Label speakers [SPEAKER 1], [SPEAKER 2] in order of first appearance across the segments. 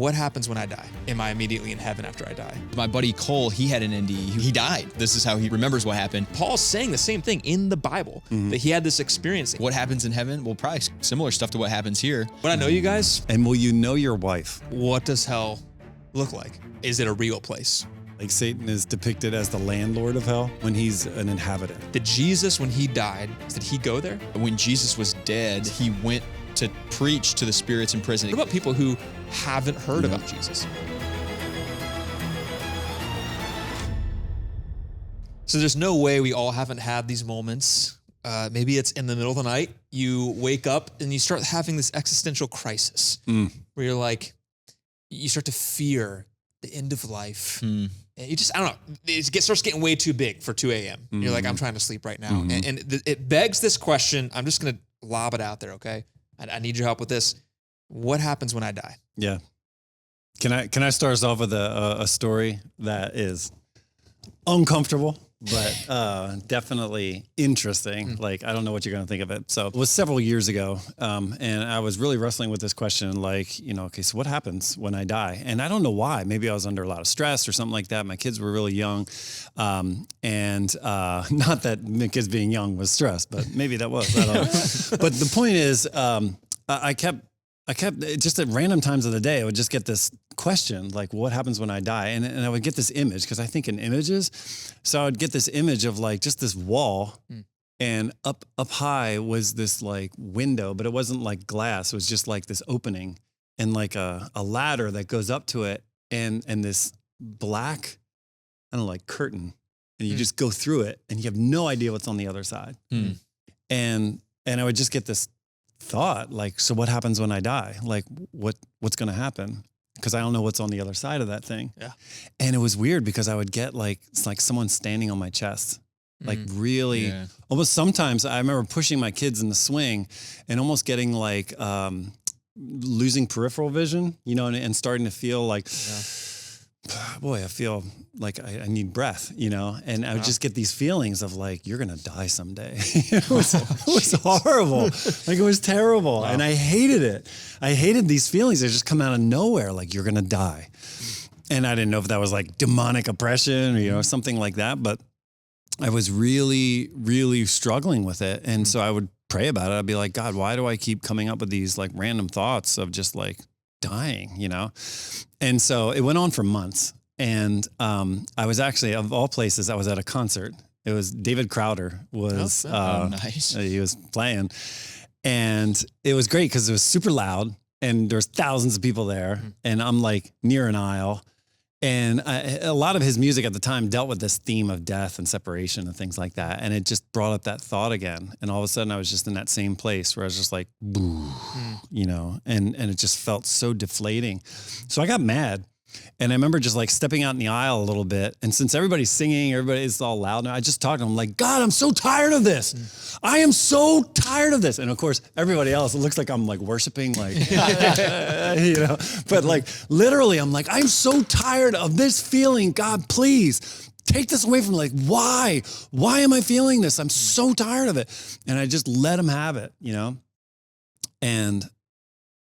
[SPEAKER 1] what happens when I die? Am I immediately in heaven after I die?
[SPEAKER 2] My buddy Cole, he had an NDE. He died. This is how he remembers what happened.
[SPEAKER 1] Paul's saying the same thing in the Bible, that he had this experience.
[SPEAKER 2] What happens in heaven? Well, probably similar stuff to what happens here.
[SPEAKER 1] When I know you guys,
[SPEAKER 3] And will you know your wife?
[SPEAKER 1] what does hell look like? Is it a real place?
[SPEAKER 3] Like Satan is depicted as the landlord of hell when he's an inhabitant.
[SPEAKER 1] Did Jesus, when he died, did he go there?
[SPEAKER 2] When Jesus was dead, he went to preach to the spirits in prison.
[SPEAKER 1] What about people who haven't heard about Jesus? So there's no way we all haven't had these moments. Maybe it's in the middle of the night. You wake up and you start having this existential crisis where you're like, you start to fear the end of life. And you just, I don't know, it starts getting way too big for 2 a.m. You're like, I'm trying to sleep right now. And it begs this question. I'm just going to lob it out there, okay? I need your help with this. What happens when I die?
[SPEAKER 3] Yeah. Can I start us off with a story that is uncomfortable, but definitely interesting. Like, I don't know what you're going to think of it. So it was several years ago, and I was really wrestling with this question, like, okay, so what happens when I die? And I don't know why. Maybe I was under a lot of stress or something like that. My kids were really young, and not that my kids being young was stress, but maybe that was. I don't know. But the point is, I kept just at random times of the day, I would just get this question, like, what happens when I die? And I would get this image, because I think in images. So I would get this image of like just this wall, and up high was this like window, but it wasn't like glass. It was just like this opening and like a ladder that goes up to it, and this black, I don't know, like curtain. And you just go through it and you have no idea what's on the other side. And I would just get this thought, like, so what happens when I die? Like, what's going to happen? Because I don't know what's on the other side of that thing. Yeah. And it was weird because I would get like, it's like someone standing on my chest, like really, almost sometimes I remember pushing my kids in the swing and almost getting like, losing peripheral vision, and starting to feel like, boy, I feel like I need breath, and I would just get these feelings of like, you're going to die someday. It was horrible. Like, it was terrible. Wow. And I hated it. I hated these feelings. They just come out of nowhere. Like, you're going to die. And I didn't know if that was like demonic oppression or, something like that, but I was really, really struggling with it. And so I would pray about it. I'd be like, God, why do I keep coming up with these like random thoughts of just like dying, And so it went on for months. And I was actually, of all places, I was at a concert. It was David Crowder was,
[SPEAKER 2] nice.
[SPEAKER 3] He was playing. And it was great because it was super loud and there's thousands of people there. And I'm like near an aisle. And a lot of his music at the time dealt with this theme of death and separation and things like that. And it just brought up that thought again. And all of a sudden I was just in that same place where I was just like, boo, and it just felt so deflating. So I got mad. And I remember just like stepping out in the aisle a little bit. And since everybody's singing, everybody's all loud now, I just talked to him like, God, I'm so tired of this. I am so tired of this. And of course, everybody else, it looks like I'm like worshiping, like, but like literally I'm like, I'm so tired of this feeling. God, please take this away from me. Like, why am I feeling this? I'm so tired of it. And I just let him have it, and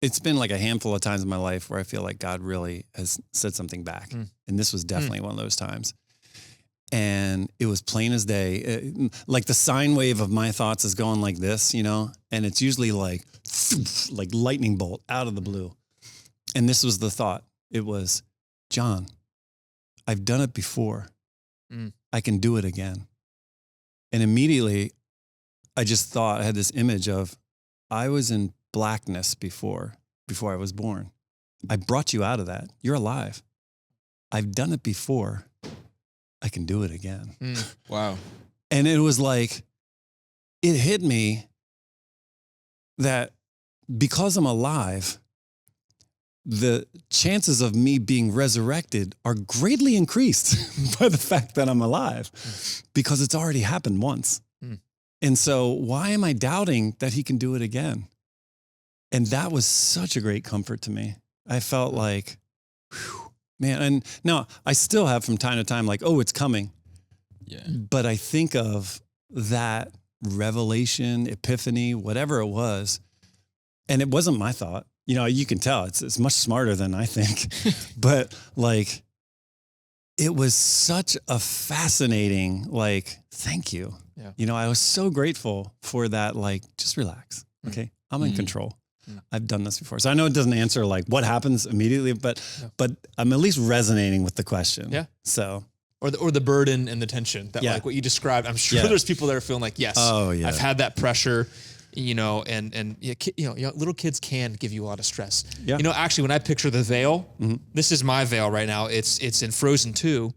[SPEAKER 3] it's been like a handful of times in my life where I feel like God really has said something back. And this was definitely one of those times. And it was plain as day. Like the sine wave of my thoughts is going like this, and it's usually like lightning bolt out of the blue. And this was the thought. It was, John, I've done it before. I can do it again. And immediately I just thought, I had this image of, I was in blackness before I was born. I brought you out of that. You're alive. I've done it before. I can do it again.
[SPEAKER 2] Wow.
[SPEAKER 3] And it was like, it hit me that because I'm alive, the chances of me being resurrected are greatly increased by the fact that I'm alive because it's already happened once. And so why am I doubting that he can do it again? And that was such a great comfort to me. I felt like, whew, man, and now I still have from time to time like, oh, it's coming. Yeah. But I think of that revelation, epiphany, whatever it was, and it wasn't my thought. you can tell it's much smarter than I think, but like, it was such a fascinating, like, thank you.
[SPEAKER 1] Yeah.
[SPEAKER 3] I was so grateful for that. Like, just relax. Okay. I'm in control. I've done this before. So I know it doesn't answer like what happens immediately, but I'm at least resonating with the question.
[SPEAKER 1] Yeah.
[SPEAKER 3] So.
[SPEAKER 1] Or the burden and the tension that like what you described. I'm sure there's people that are feeling like, yes, I've had that pressure, and little kids can give you a lot of stress. Yeah. Actually, when I picture the veil, this is my veil right now. It's in Frozen 2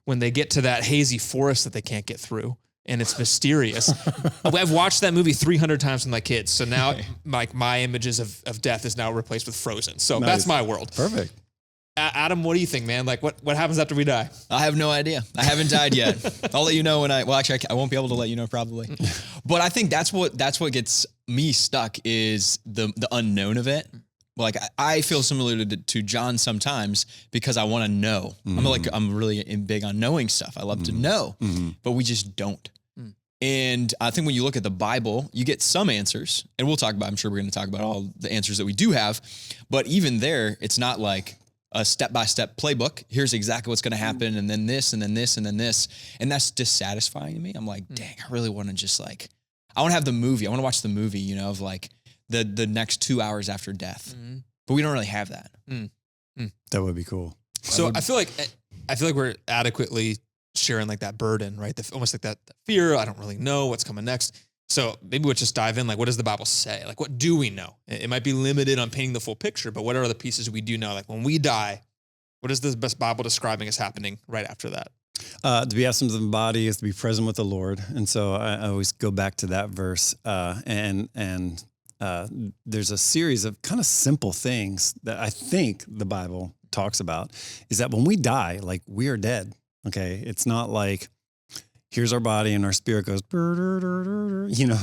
[SPEAKER 1] when they get to that hazy forest that they can't get through. And it's mysterious. I've watched that movie 300 times with my kids. So now my images of death is now replaced with Frozen. So that's my world.
[SPEAKER 3] Perfect.
[SPEAKER 1] Adam, what do you think, man? Like what happens after we die?
[SPEAKER 2] I have no idea. I haven't died yet. I'll let you know when I won't be able to let you know probably. But I think that's what gets me stuck is the unknown of it. Like I feel similar to John sometimes because I want to know. I'm really big on knowing stuff. I love to know, but we just don't. And I think when you look at the Bible, you get some answers, and I'm sure we're going to talk about all the answers that we do have. But even there, it's not like a step-by-step playbook. Here's exactly what's going to happen, and then this, and then this, and then this. And that's dissatisfying to me. I'm like, dang, I really want to just like, I want to have the movie. I want to watch the movie, of like the next 2 hours after death. But we don't really have that.
[SPEAKER 3] That would be cool.
[SPEAKER 1] So I feel like we're adequately sharing like that burden, right? Almost like that fear. I don't really know what's coming next. So maybe we'll just dive in. Like, what does the Bible say? Like, what do we know? It might be limited on painting the full picture, but what are the pieces we do know? Like when we die, what is the best Bible describing as happening right after that?
[SPEAKER 3] To be absent from the body is to be present with the Lord. And so I always go back to that verse. And there's a series of kind of simple things that I think the Bible talks about is that when we die, like we are dead. Okay. It's not like here's our body and our spirit goes,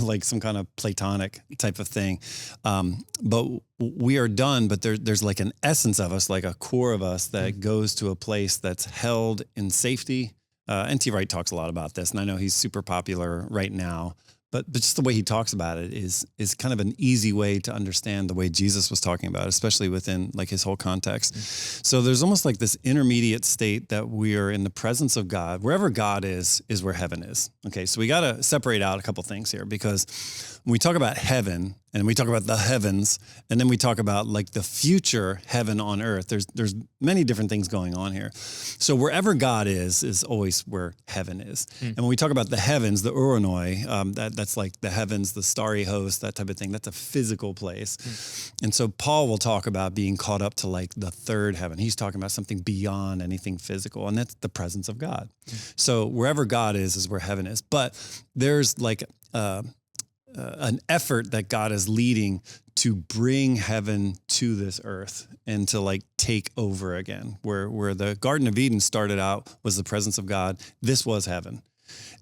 [SPEAKER 3] like some kind of Platonic type of thing. But we are done, but there's like an essence of us, like a core of us that goes to a place that's held in safety. N.T. Wright talks a lot about this, and I know he's super popular right now. But just the way he talks about it is kind of an easy way to understand the way Jesus was talking about it, especially within like his whole context. So there's almost like this intermediate state that we are in the presence of God. Wherever God is where heaven is. Okay, so we got to separate out a couple things here because when we talk about heaven and we talk about the heavens and then we talk about like the future heaven on earth, there's many different things going on here. So wherever God is always where heaven is. And when we talk about the heavens, the uranoi, that's like the heavens, the starry host, that type of thing. That's a physical place. And so Paul will talk about being caught up to like the third heaven. He's talking about something beyond anything physical, and that's the presence of God. So wherever God is where heaven is. But there's like an effort that God is leading to bring heaven to this earth and to like take over again. Where the Garden of Eden started out was the presence of God. This was heaven.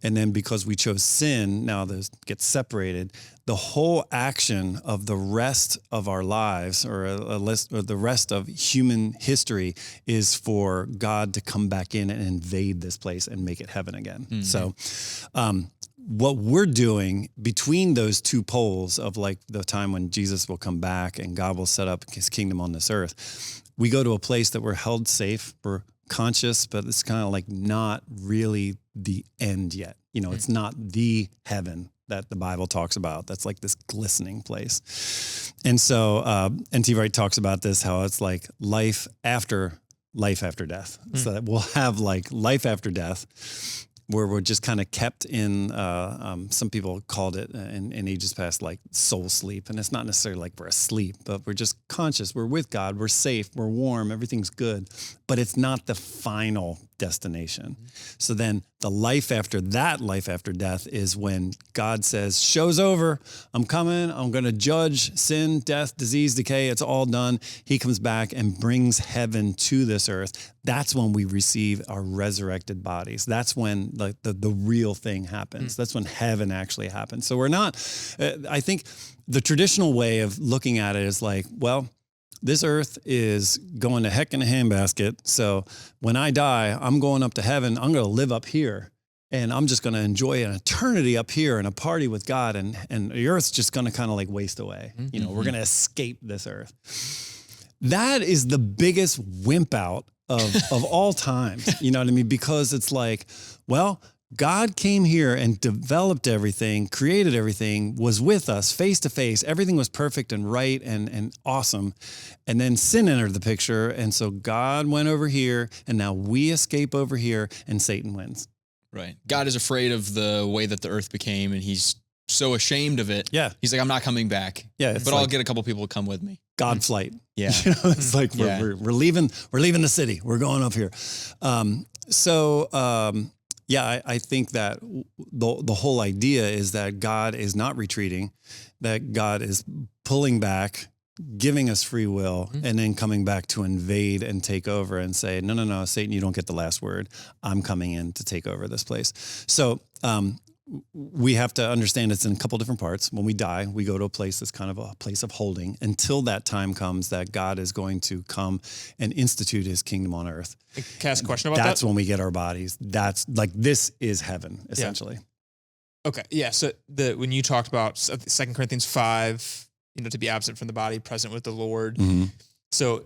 [SPEAKER 3] And then because we chose sin, now this gets separated. The whole action of the rest of our lives or the rest of human history is for God to come back in and invade this place and make it heaven again. So what we're doing between those two poles of like the time when Jesus will come back and God will set up his kingdom on this earth, we go to a place that we're held safe, we're conscious, but it's kind of like not really the end yet. It's not the heaven that the Bible talks about. That's like this glistening place. And so N.T. Wright talks about this, how it's like life after death. So that we'll have like life after death, where we're just kind of kept in, some people called it in ages past, like soul sleep. And it's not necessarily like we're asleep, but we're just conscious. We're with God. We're safe. We're warm. Everything's good. But it's not the final destination. So then the life after death is when God says, show's over. I'm coming. I'm going to judge sin, death, disease, decay. It's all done. He comes back and brings heaven to this earth. That's when we receive our resurrected bodies. That's when like the real thing happens. That's when heaven actually happens. So we're not, I think the traditional way of looking at it is like, well, this earth is going to heck in a handbasket. So when I die, I'm going up to heaven. I'm going to live up here. and I'm just going to enjoy an eternity up here and a party with God, and the earth's just going to kind of like waste away. You know, we're going to escape this earth. That is the biggest wimp out of all times. You know what I mean? Because it's like, well, God came here and developed everything, created everything, was with us face to face. Everything was perfect and right and awesome. And then sin entered the picture. And so God went over here, and now we escape over here, and Satan wins.
[SPEAKER 2] Right. God is afraid of the way that the earth became, and he's so ashamed of it.
[SPEAKER 3] Yeah.
[SPEAKER 2] He's like, I'm not coming back.
[SPEAKER 3] Yeah.
[SPEAKER 2] But I'll get a couple people to come with me.
[SPEAKER 3] God flight.
[SPEAKER 2] Yeah.
[SPEAKER 3] You know, it's like we're leaving the city. We're going up here. Yeah, I think that the whole idea is that God is not retreating, that God is pulling back, giving us free will, and then coming back to invade and take over and say, no, Satan, you don't get the last word. I'm coming in to take over this place. So we have to understand it's in a couple different parts. When we die, we go to a place that's kind of a place of holding until that time comes that God is going to come and institute his kingdom on earth.
[SPEAKER 1] Can I ask a question about that?
[SPEAKER 3] That's when we get our bodies. That's like, this is heaven, essentially.
[SPEAKER 1] Yeah. Okay. Yeah. So when you talked about 2 Corinthians 5, to be absent from the body, present with the Lord.
[SPEAKER 3] Mm-hmm.
[SPEAKER 1] So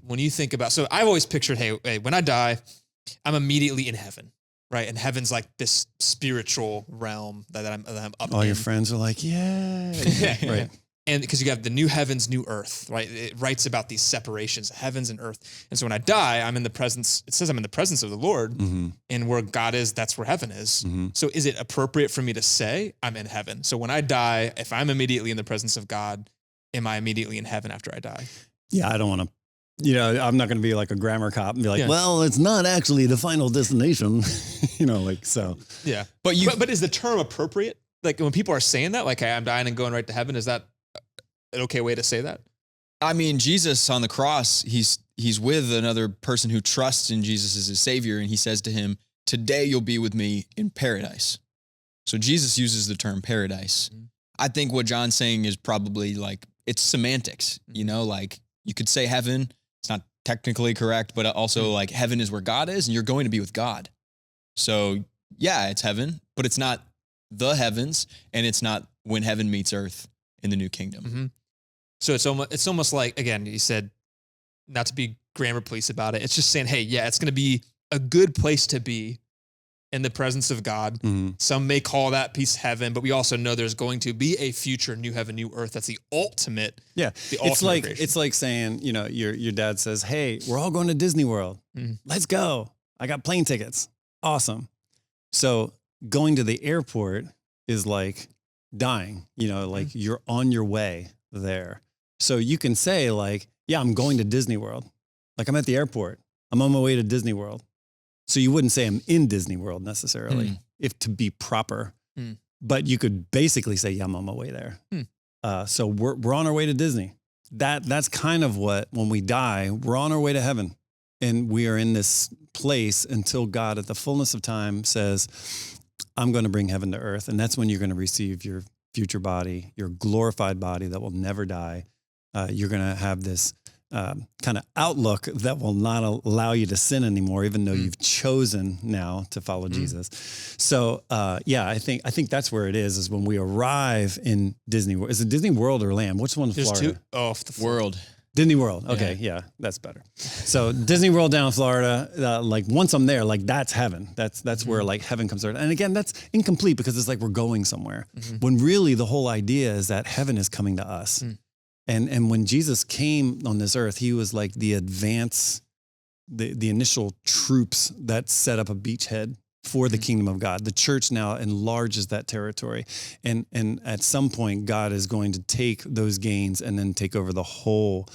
[SPEAKER 1] when you think about, so I've always pictured, hey, when I die, I'm immediately in heaven. Right. And heaven's like this spiritual realm that I'm up in.
[SPEAKER 3] All your friends are like, yeah. Right.
[SPEAKER 1] And because you have the new heavens, new earth, right? It writes about these separations, heavens and earth. And so when I die, I'm in the presence, it says I'm in the presence of the Lord, and where God is, that's where heaven is. So is it appropriate for me to say I'm in heaven? So when I die, if I'm immediately in the presence of God, am I immediately in heaven after I die?
[SPEAKER 3] Yeah. I don't want to, I'm not going to be like a grammar cop and be like, well, it's not actually the final destination, so.
[SPEAKER 1] Yeah. But is the term appropriate? Like when people are saying that, like, hey, I'm dying and going right to heaven, is that an okay way to say that?
[SPEAKER 2] I mean, Jesus on the cross, he's with another person who trusts in Jesus as his savior. And he says to him, today you'll be with me in paradise. So Jesus uses the term paradise. I think what John's saying is probably like, it's semantics, like you could say heaven. It's not technically correct, but also like heaven is where God is and you're going to be with God. So yeah, it's heaven, but it's not the heavens, and it's not when heaven meets earth in the new kingdom.
[SPEAKER 1] So it's almost like, again, you said not to be grammar police about it. It's just saying, hey, yeah, it's going to be a good place to be in the presence of God. Some may call that piece heaven, but we also know there's going to be a future new heaven, new earth. That's the ultimate. Yeah.
[SPEAKER 3] It's like saying, your dad says, hey, we're all going to Disney World. Let's go. I got plane tickets. Awesome. So going to the airport is like dying, like you're on your way there. So you can say like, yeah, I'm going to Disney World. Like I'm at the airport. I'm on my way to Disney World. So you wouldn't say I'm in Disney World necessarily, if to be proper, but you could basically say, yeah, I'm on my way there. So we're on our way to Disney. That's kind of what, when we die, we're on our way to heaven, and we are in this place until God at the fullness of time says, I'm going to bring heaven to earth. And that's when you're going to receive your future body, your glorified body that will never die. You're going to have this kind of outlook that will not allow you to sin anymore, even though you've chosen now to follow Jesus. So, I think that's where it is when we arrive in Disney World. Is it Disney World or Land? Which one's Florida?
[SPEAKER 1] There's two. Oh, the
[SPEAKER 2] World.
[SPEAKER 3] Disney World. Okay. Yeah, that's better. So Disney World down in Florida, like once I'm there, like that's heaven. That's where like heaven comes out. And again, that's incomplete because it's like we're going somewhere. When really the whole idea is that heaven is coming to us. And when Jesus came on this earth, he was like the initial troops that set up a beachhead for the kingdom of God. The church now enlarges that territory. And at some point, God is going to take those gains and then take over the whole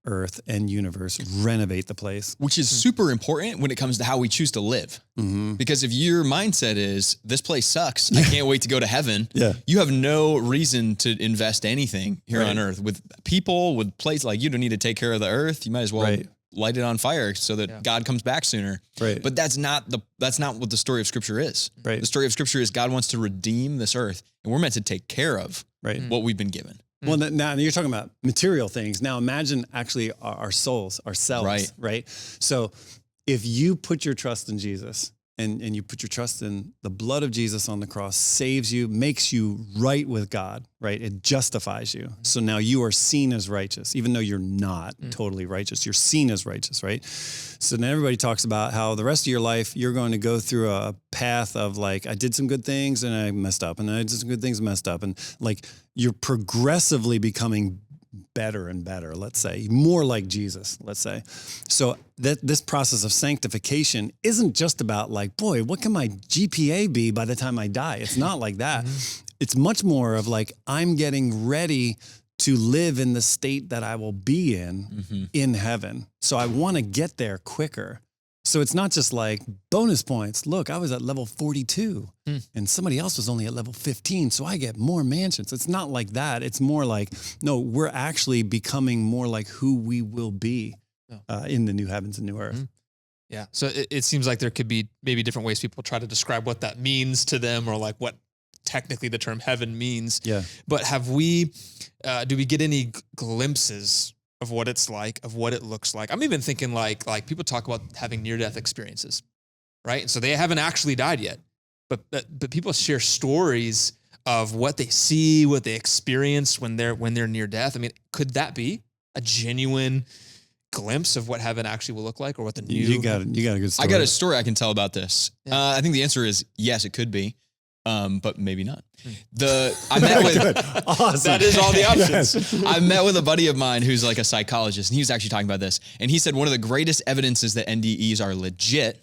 [SPEAKER 3] earth and universe, renovate the place.
[SPEAKER 2] Which is super important when it comes to how we choose to live. Because if your mindset is, this place sucks, I can't wait to go to heaven, you have no reason to invest anything here on earth. With people, with places, like you don't need to take care of the earth. You might as well light it on fire so that God comes back sooner. But that's not what the story of Scripture is. The story of Scripture is God wants to redeem this earth, and we're meant to take care of what we've been given.
[SPEAKER 3] Well, now you're talking about material things. Now imagine actually our souls, ourselves, right? So if you put your trust in Jesus and you put your trust in the blood of Jesus on the cross, saves you, makes you right with God, right? It justifies you. So now you are seen as righteous, even though you're not totally righteous. You're seen as righteous, right? So then everybody talks about how the rest of your life, you're going to go through a path of like, I did some good things and I messed up, and I did some good things and messed up. And like, you're progressively becoming better and better, let's say, more like Jesus, let's say. So that this process of sanctification isn't just about like, boy, what can my GPA be by the time I die? It's not like that. It's much more of like, I'm getting ready to live in the state that I will be in heaven. So I want to get there quicker. So it's not just like bonus points. Look, I was at level 42 and somebody else was only at level 15. So I get more mansions. It's not like that. It's more like, no, we're actually becoming more like who we will be in the new heavens and new earth.
[SPEAKER 1] Yeah. So it seems like there could be maybe different ways people try to describe what that means to them, or like what technically the term heaven means.
[SPEAKER 3] Yeah.
[SPEAKER 1] But have we, do we get any glimpses of what it's like, of what it looks like? I'm even thinking like people talk about having near-death experiences, right? And so they haven't actually died yet, but people share stories of what they see, what they experience when they're near death. I mean, could that be a genuine glimpse of what heaven actually will look like, or what the new?
[SPEAKER 3] You got a good story.
[SPEAKER 2] I got a story I can tell about this. I think the answer is yes, it could be. But maybe not. I met with
[SPEAKER 3] Awesome.
[SPEAKER 1] That is all the options.
[SPEAKER 2] I met with a buddy of mine who's like a psychologist, and he was actually talking about this. And he said one of the greatest evidences that NDEs are legit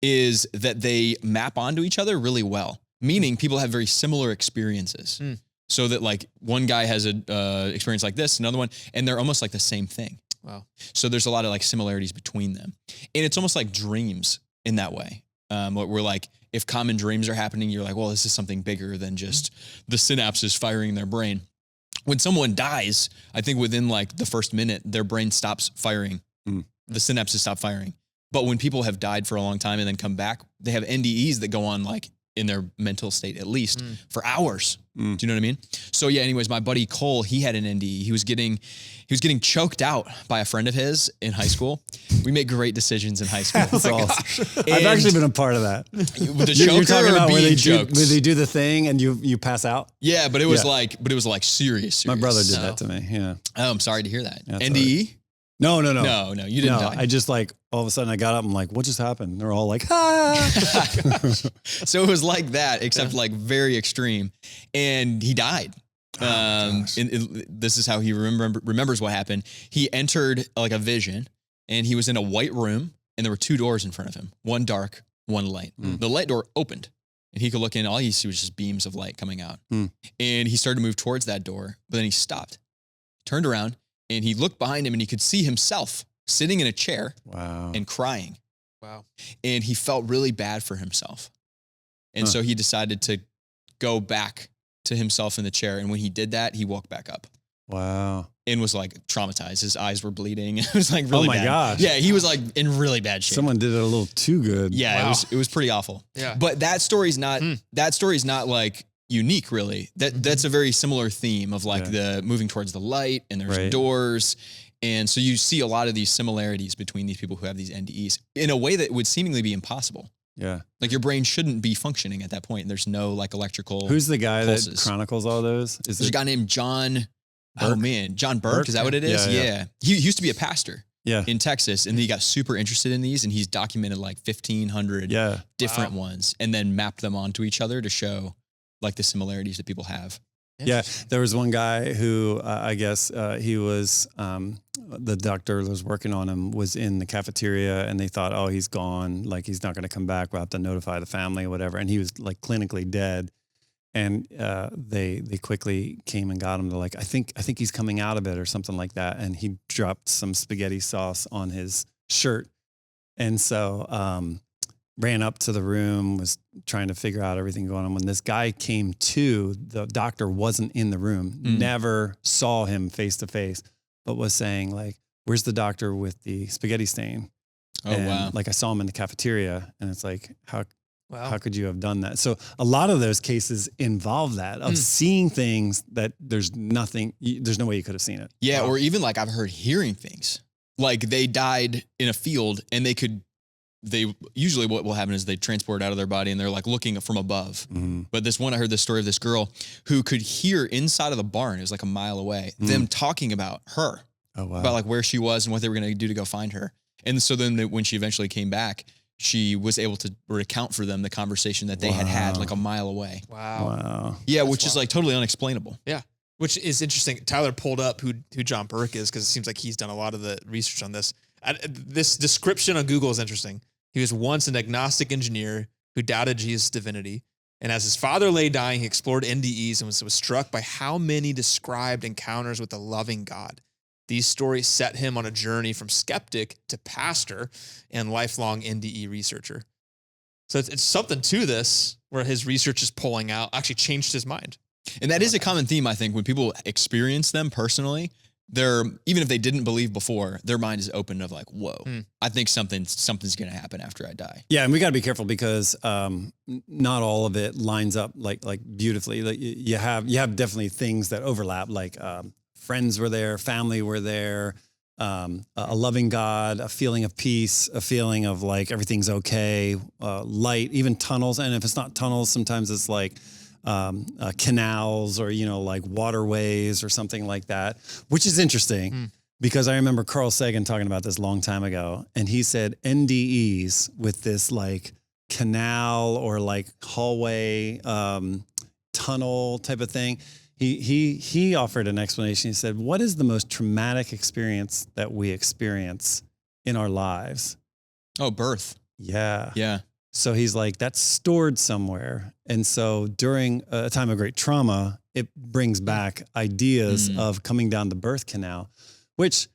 [SPEAKER 2] is that they map onto each other really well. Meaning people have very similar experiences. So that like one guy has a experience like this, another one, and they're almost like the same thing.
[SPEAKER 1] Wow.
[SPEAKER 2] So there's a lot of like similarities between them. And it's almost like dreams in that way. We're like, if common dreams are happening, you're like, well, this is something bigger than just the synapses firing in their brain. When someone dies, I think within like the first minute, their brain stops firing. The synapses stop firing. But when people have died for a long time and then come back, they have NDEs that go on like in their mental state, at least for hours. Do you know what I mean? So yeah, anyways, my buddy Cole, he had an NDE. He was getting choked out by a friend of his in high school. We make great decisions in high school.
[SPEAKER 3] That's awesome. I've actually been a part of that.
[SPEAKER 2] With the choker,
[SPEAKER 3] You're talking about
[SPEAKER 2] or
[SPEAKER 3] where
[SPEAKER 2] being choked?
[SPEAKER 3] they do the thing and you pass out?
[SPEAKER 2] Yeah, but it was like serious.
[SPEAKER 3] My brother did that to me. Yeah.
[SPEAKER 2] Oh, I'm sorry to hear that.
[SPEAKER 3] That's
[SPEAKER 2] NDE?
[SPEAKER 3] No,
[SPEAKER 2] No, you didn't die.
[SPEAKER 3] I just like, all of a sudden I got up, I'm like, what just happened? They're all like, ah.
[SPEAKER 2] So it was like that, except like very extreme. And he died. This is how he remembers what happened. He entered like a vision, and he was in a white room, and there were two doors in front of him, one dark, one light. The light door opened, and he could look in. All he see was just beams of light coming out. And he started to move towards that door, but then he stopped, turned around, and he looked behind him, and he could see himself sitting in a chair and crying.
[SPEAKER 1] Wow.
[SPEAKER 2] And he felt really bad for himself. And so he decided to go back to himself in the chair. And when he did that, he woke back up.
[SPEAKER 3] Wow.
[SPEAKER 2] And was like traumatized. His eyes were bleeding. It was like really bad.
[SPEAKER 3] Oh my gosh.
[SPEAKER 2] Yeah, he was like in really bad shape.
[SPEAKER 3] Someone did it a little too good.
[SPEAKER 2] Yeah,
[SPEAKER 1] Wow.
[SPEAKER 2] it was pretty awful.
[SPEAKER 1] Yeah.
[SPEAKER 2] But that story's not like unique, really. That's a very similar theme of like the moving towards the light, and there's doors. And so you see a lot of these similarities between these people who have these NDEs in a way that would seemingly be impossible.
[SPEAKER 3] Yeah.
[SPEAKER 2] Like your brain shouldn't be functioning at that point. There's no like electrical.
[SPEAKER 3] Who's the guy
[SPEAKER 2] pulses.
[SPEAKER 3] that chronicles all those?
[SPEAKER 2] There's a guy named John.
[SPEAKER 3] Burke?
[SPEAKER 2] Oh man, John Burke. Is that what it is?
[SPEAKER 3] Yeah.
[SPEAKER 2] He used to be a pastor
[SPEAKER 3] Yeah.
[SPEAKER 2] in Texas, and then he got super interested in these, and he's documented like 1,500 different ones, and then mapped them onto each other to show like the similarities that people have.
[SPEAKER 3] Yeah, there was one guy who I guess he was the doctor that was working on him was in the cafeteria, and they thought, oh, he's gone, like he's not going to come back. We'll have to notify the family or whatever. And he was like clinically dead, and they quickly came and got him. They're like, I think he's coming out of it or something like that. And he dropped some spaghetti sauce on his shirt, and so ran up to the room, was trying to figure out everything going on. When this guy came to, the doctor wasn't in the room, never saw him face to face, but was saying like, where's the doctor with the spaghetti stain?
[SPEAKER 2] Wow.
[SPEAKER 3] Like I saw him in the cafeteria, and it's like, how could you have done that? So a lot of those cases involve that of seeing things that there's no way you could have seen it.
[SPEAKER 2] Yeah. Or even like I've heard hearing things like they died in a field and they could they usually what will happen is they transport out of their body and they're like looking from above. But this one, I heard this story of this girl who could hear inside of the barn, it was like a mile away, them talking about her, about like where she was and what they were going to do to go find her. And so then when she eventually came back, she was able to recount for them the conversation that they had like a mile away.
[SPEAKER 1] Wow.
[SPEAKER 2] Yeah, which is like totally unexplainable.
[SPEAKER 1] Yeah. Which is interesting. Tyler pulled up who John Burke is because it seems like he's done a lot of the research on this. This description on Google is interesting. He was once an agnostic engineer who doubted Jesus' divinity. And as his father lay dying, he explored NDEs and was struck by how many described encounters with the loving God. These stories set him on a journey from skeptic to pastor and lifelong NDE researcher. So it's something to this where his research is pulling out, actually changed his mind.
[SPEAKER 2] And that is a common theme, I think, when people experience them personally. They're, even if they didn't believe before, their mind is open of like, whoa, I think something's going to happen after I die.
[SPEAKER 3] Yeah, and we got to be careful because not all of it lines up like beautifully. Like you have definitely things that overlap. Like friends were there, family were there, a loving God, a feeling of peace, a feeling of like everything's okay, light, even tunnels. And if it's not tunnels, sometimes it's like canals or, like waterways or something like that, which is interesting because I remember Carl Sagan talking about this a long time ago. And he said NDEs with this like canal or like hallway, tunnel type of thing. He offered an explanation. He said, what is the most traumatic experience that we experience in our lives?
[SPEAKER 2] Oh, birth.
[SPEAKER 3] Yeah.
[SPEAKER 2] Yeah.
[SPEAKER 3] So he's like, that's stored somewhere. And so during a time of great trauma, it brings back ideas of coming down the birth canal, which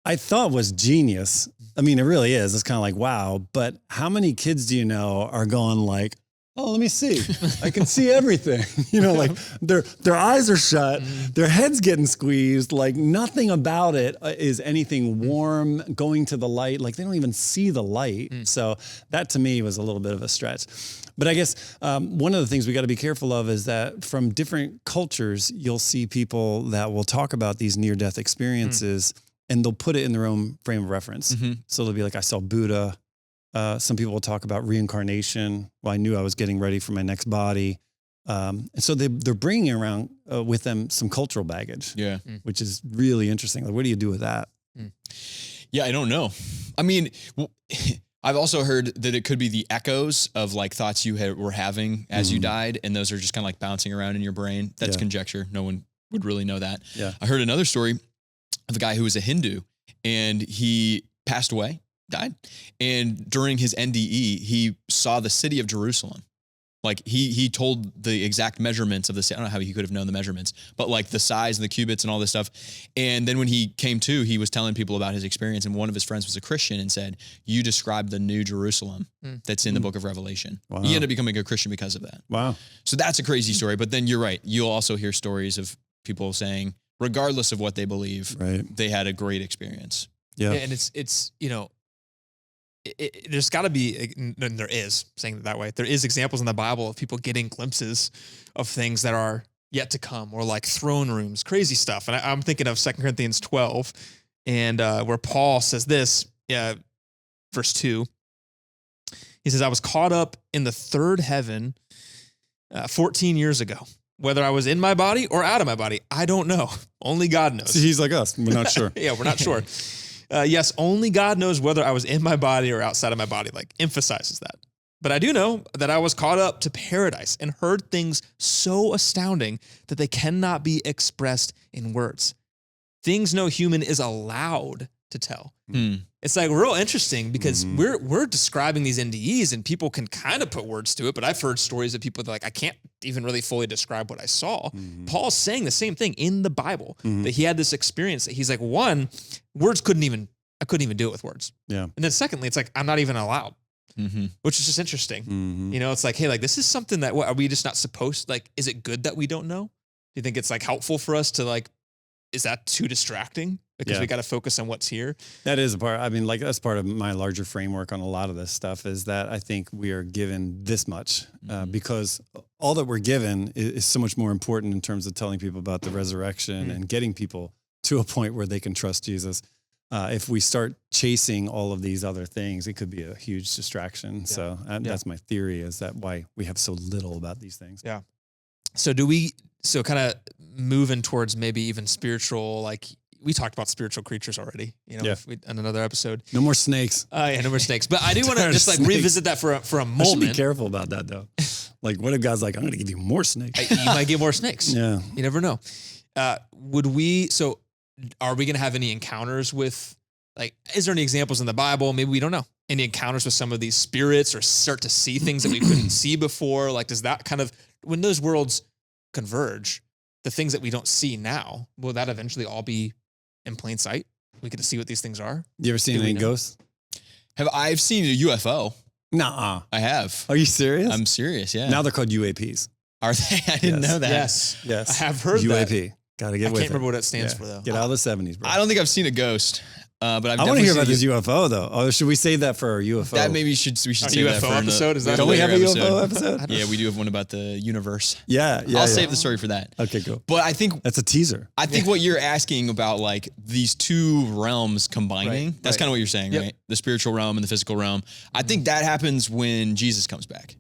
[SPEAKER 3] I thought was genius. I mean, it really is. It's kind of like, wow. But how many kids do you know are going like, oh, let me see. I can see everything. Like their eyes are shut, their head's getting squeezed. Like nothing about it is anything warm, going to the light. Like they don't even see the light. So that to me was a little bit of a stretch. But I guess one of the things we got to be careful of is that from different cultures, you'll see people that will talk about these near-death experiences and they'll put it in their own frame of reference. So they'll be like, I saw Buddha. Some people will talk about reincarnation. Well, I knew I was getting ready for my next body. And so they're bringing around with them some cultural baggage, which is really interesting. Like, what do you do with that?
[SPEAKER 2] Yeah, I don't know. I mean, I've also heard that it could be the echoes of like thoughts you were having as you died. And those are just kind of like bouncing around in your brain. That's conjecture. No one would really know that. Yeah. I heard another story of a guy who was a Hindu and he passed away. Died. And during his NDE, he saw the city of Jerusalem. Like he told the exact measurements of the city. I don't know how he could have known the measurements, but like the size and the cubits and all this stuff. And then when he came to, he was telling people about his experience. And one of his friends was a Christian and said, you described the new Jerusalem that's in the book of Revelation. Wow. He ended up becoming a Christian because of that. Wow. So that's a crazy story. But then you're right. You'll also hear stories of people saying, regardless of what they believe, they had a great experience.
[SPEAKER 1] Yeah. And it's there's got to be, and there is, saying it that way, there is examples in the Bible of people getting glimpses of things that are yet to come, or like throne rooms, crazy stuff. And I'm thinking of 2 Corinthians 12, and where Paul says this, verse 2. He says, I was caught up in the third heaven 14 years ago. Whether I was in my body or out of my body, I don't know. Only God knows.
[SPEAKER 3] See, he's like us. We're not sure.
[SPEAKER 1] Yeah, we're not sure. Yes, only God knows whether I was in my body or outside of my body, like emphasizes that. But I do know that I was caught up to paradise and heard things so astounding that they cannot be expressed in words. Things no human is allowed to tell. It's like real interesting because we're describing these NDEs and people can kind of put words to it, but I've heard stories of people that like, I can't even really fully describe what I saw. Paul's saying the same thing in the Bible, that he had this experience that he's like, one, I couldn't even do it with words. Yeah. And then secondly, it's like, I'm not even allowed, which is just interesting. It's like, hey, like this is something that, are we just not supposed, like, is it good that we don't know? Do you think it's like helpful for us to like, is that too distracting? Because we got to focus on what's here. That
[SPEAKER 3] is a part. I mean, like that's part of my larger framework on a lot of this stuff is that I think we are given this much because all that we're given is so much more important in terms of telling people about the resurrection and getting people to a point where they can trust Jesus. if we start chasing all of these other things, it could be a huge distraction. Yeah. So that's my theory, is that why we have so little about these things.
[SPEAKER 1] Yeah. So kind of moving towards maybe even spiritual, like we talked about spiritual creatures already, in another episode.
[SPEAKER 3] No more snakes.
[SPEAKER 1] No more snakes. But I do want to just like revisit that for a moment.
[SPEAKER 3] I should be careful about that though. Like, what if God's like, I'm going to give you more snakes?
[SPEAKER 1] You might get more snakes.
[SPEAKER 3] Yeah.
[SPEAKER 1] You never know. Are we going to have any encounters with, like, is there any examples in the Bible? Maybe we don't know. Any encounters with some of these spirits, or start to see things that we couldn't see before? Like, does that kind of, when those worlds converge, the things that we don't see now, will that eventually all be in plain sight? We get to see what these things are.
[SPEAKER 3] You ever seen any ghosts?
[SPEAKER 2] I've seen a UFO.
[SPEAKER 3] Nuh-uh.
[SPEAKER 2] I have.
[SPEAKER 3] Are you serious?
[SPEAKER 2] I'm serious, yeah.
[SPEAKER 3] Now they're called UAPs.
[SPEAKER 2] Are they? I didn't know that.
[SPEAKER 1] Yes.
[SPEAKER 3] Yes.
[SPEAKER 1] I have heard
[SPEAKER 3] UAP.
[SPEAKER 1] that.
[SPEAKER 3] Gotta get
[SPEAKER 1] I
[SPEAKER 3] with
[SPEAKER 1] can't
[SPEAKER 3] it.
[SPEAKER 1] remember what it stands for, though.
[SPEAKER 3] Get out of the 70s, bro.
[SPEAKER 2] I don't think I've seen a ghost, but I've
[SPEAKER 3] I want to
[SPEAKER 2] definitely
[SPEAKER 3] hear about
[SPEAKER 2] seen
[SPEAKER 3] this UFO, though. Oh, should we save that for our UFO?
[SPEAKER 2] That maybe we should
[SPEAKER 1] A
[SPEAKER 2] save that
[SPEAKER 1] UFO
[SPEAKER 2] for
[SPEAKER 1] episode? Is that
[SPEAKER 3] Don't we have a
[SPEAKER 2] later
[SPEAKER 3] UFO episode?
[SPEAKER 2] Yeah, we do have one about the universe.
[SPEAKER 3] Yeah.
[SPEAKER 2] I'll save the story for that.
[SPEAKER 3] Okay, cool.
[SPEAKER 2] But I think
[SPEAKER 3] That's a teaser.
[SPEAKER 2] what you're asking about, like these two realms combining, that's kind of what you're saying, right? The spiritual realm and the physical realm. I think that happens when Jesus comes back.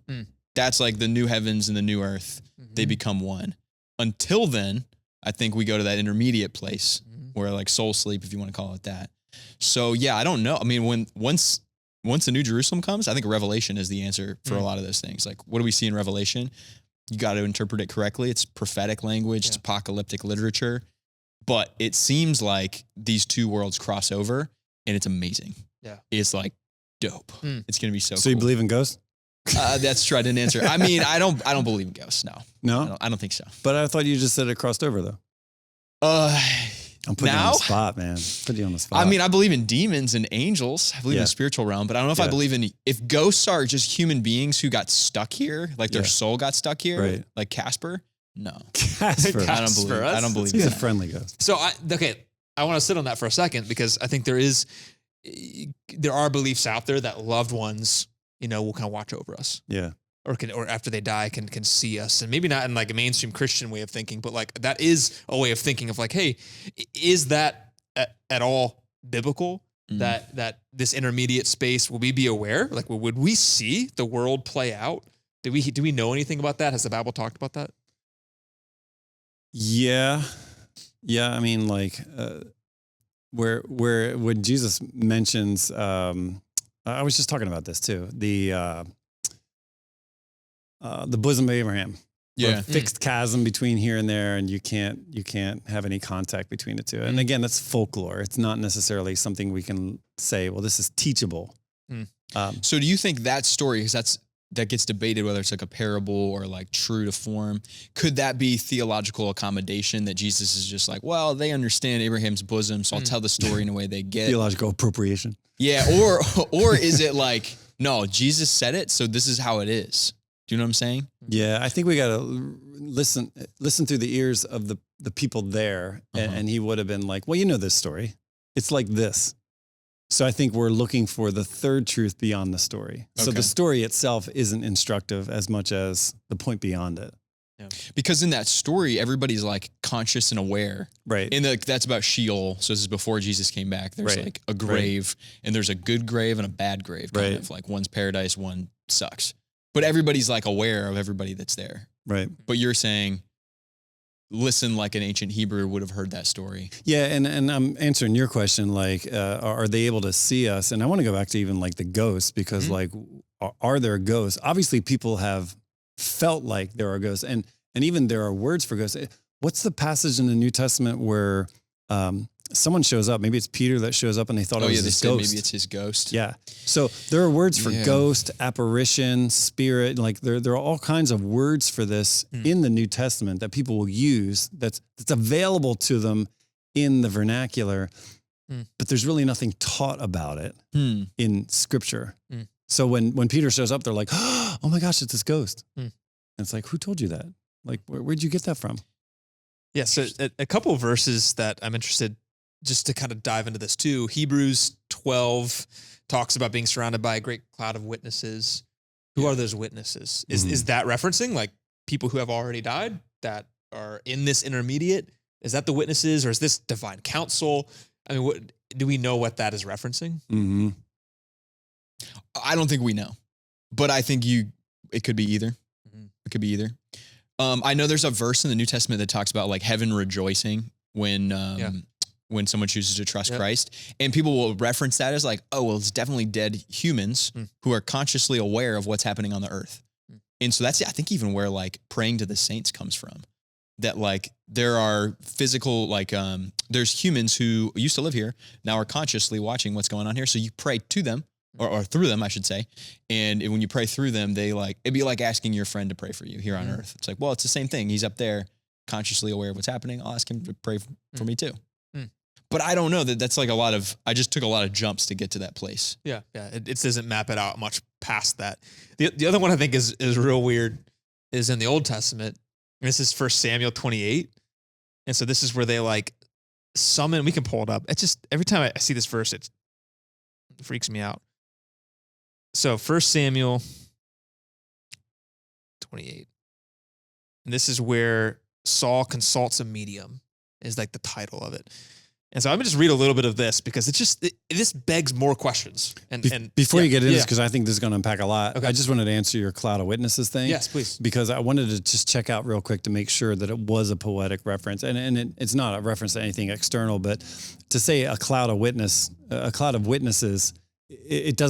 [SPEAKER 2] That's like the new heavens and the new earth. They become one. Until then, I think we go to that intermediate place where, like, soul sleep, if you want to call it that. So yeah, I don't know. I mean, once the New Jerusalem comes, I think Revelation is the answer for a lot of those things. Like, what do we see in Revelation? You got to interpret it correctly. It's prophetic language. It's apocalyptic literature. But it seems like these two worlds cross over, and it's amazing.
[SPEAKER 1] Yeah.
[SPEAKER 2] It's like dope. It's going to be so
[SPEAKER 3] So
[SPEAKER 2] cool.
[SPEAKER 3] you believe in ghosts?
[SPEAKER 2] That's true. I didn't answer. I mean, I don't believe in ghosts. No.
[SPEAKER 3] No?
[SPEAKER 2] I don't think so.
[SPEAKER 3] But I thought you just said it crossed over, though. I'm putting you on the spot, man. Put you on the spot.
[SPEAKER 2] I mean, I believe in demons and angels. I believe in the spiritual realm, but I don't know if I believe in, if ghosts are just human beings who got stuck here, like their soul got stuck here, like Casper. No.
[SPEAKER 3] Casper.
[SPEAKER 2] I don't believe
[SPEAKER 3] He's
[SPEAKER 2] in
[SPEAKER 3] a
[SPEAKER 2] that.
[SPEAKER 3] friendly ghost.
[SPEAKER 1] So I want to sit on that for a second, because I think there are beliefs out there that loved ones, will kind of watch over us.
[SPEAKER 3] Yeah.
[SPEAKER 1] Or after they die can see us, and maybe not in like a mainstream Christian way of thinking, but like that is a way of thinking of like, hey, is that at all biblical? That this intermediate space, will we be aware? Like, would we see the world play out? Do we know anything about that? Has the Bible talked about that?
[SPEAKER 3] Yeah. I mean, like, where when Jesus mentions, I was just talking about this too. The bosom of Abraham.
[SPEAKER 2] Yeah.
[SPEAKER 3] Fixed chasm between here and there, and you can't have any contact between the two. And again, that's folklore. It's not necessarily something we can say, well, this is teachable.
[SPEAKER 2] So do you think that story, because that gets debated whether it's like a parable or like true to form, could that be theological accommodation, that Jesus is just like, well, they understand Abraham's bosom, so I'll tell the story in a way they get?
[SPEAKER 3] Theological appropriation.
[SPEAKER 2] Yeah, or is it like, no, Jesus said it, so this is how it is? Do you know what I'm saying?
[SPEAKER 3] Yeah, I think we got to listen through the ears of the people there, and he would have been like, well, you know this story. It's like this. So I think we're looking for the third truth beyond the story. Okay. So the story itself isn't instructive as much as the point beyond it.
[SPEAKER 2] Yeah. Because in that story, everybody's like conscious and aware.
[SPEAKER 3] Right.
[SPEAKER 2] And that's about Sheol. So this is before Jesus came back. There's like a grave, and there's a good grave and a bad grave. Kind of like one's paradise, one sucks. But everybody's like aware of everybody that's there.
[SPEAKER 3] Right.
[SPEAKER 2] But you're saying, listen like an ancient Hebrew would have heard that story.
[SPEAKER 3] Yeah, and I'm answering your question, like, are they able to see us? And I want to go back to even like the ghosts, because like, are there ghosts? Obviously, people have felt like there are ghosts, and even there are words for ghosts. What's the passage in the New Testament where someone shows up? Maybe it's Peter that shows up, and they thought it was his ghost.
[SPEAKER 2] Maybe it's his ghost.
[SPEAKER 3] Yeah. So there are words for ghost, apparition, spirit. Like there are all kinds of words for this in the New Testament that people will use. That's available to them in the vernacular, but there's really nothing taught about it in Scripture. So when Peter shows up, they're like, "Oh my gosh, it's this ghost!" And it's like, who told you that? Like, where'd you get that from?
[SPEAKER 1] Yeah. So a couple of verses that I'm interested, just to kind of dive into this too. Hebrews 12 talks about being surrounded by a great cloud of witnesses. Who are those witnesses? Is that referencing like people who have already died that are in this intermediate? Is that the witnesses, or is this divine counsel? I mean, what do we know what that is referencing?
[SPEAKER 3] Mm-hmm.
[SPEAKER 2] I don't think we know, but I think it could be either.
[SPEAKER 1] Mhm.
[SPEAKER 2] It could be either. I know there's a verse in the New Testament that talks about like heaven rejoicing when someone chooses to trust Christ, and people will reference that as like, oh, well, it's definitely dead humans who are consciously aware of what's happening on the earth. And so that's, I think, even where like praying to the saints comes from. That like there are physical, like there's humans who used to live here, now are consciously watching what's going on here. So you pray to them or through them, I should say. And when you pray through them, it'd be like asking your friend to pray for you here on earth. It's like, well, it's the same thing. He's up there consciously aware of what's happening. I'll ask him to pray for me too. But I don't know that's like I just took a lot of jumps to get to that place.
[SPEAKER 1] Yeah. It doesn't map it out much past that. The other one I think is real weird is in the Old Testament. This is 1 Samuel 28. And so this is where they like summon, we can pull it up. It's just, every time I see this verse, it freaks me out. So 1 Samuel 28. And this is where Saul consults a medium is like the title of it. And so I'm going to just read a little bit of this because this begs more questions. And
[SPEAKER 3] before you get into this, because I think this is going to unpack a lot,
[SPEAKER 1] Okay.
[SPEAKER 3] I just wanted to answer your cloud of witnesses thing.
[SPEAKER 1] Yes, please.
[SPEAKER 3] Because I wanted to just check out real quick to make sure that it was a poetic reference. And it's not a reference to anything external, but to say a cloud of witnesses, it's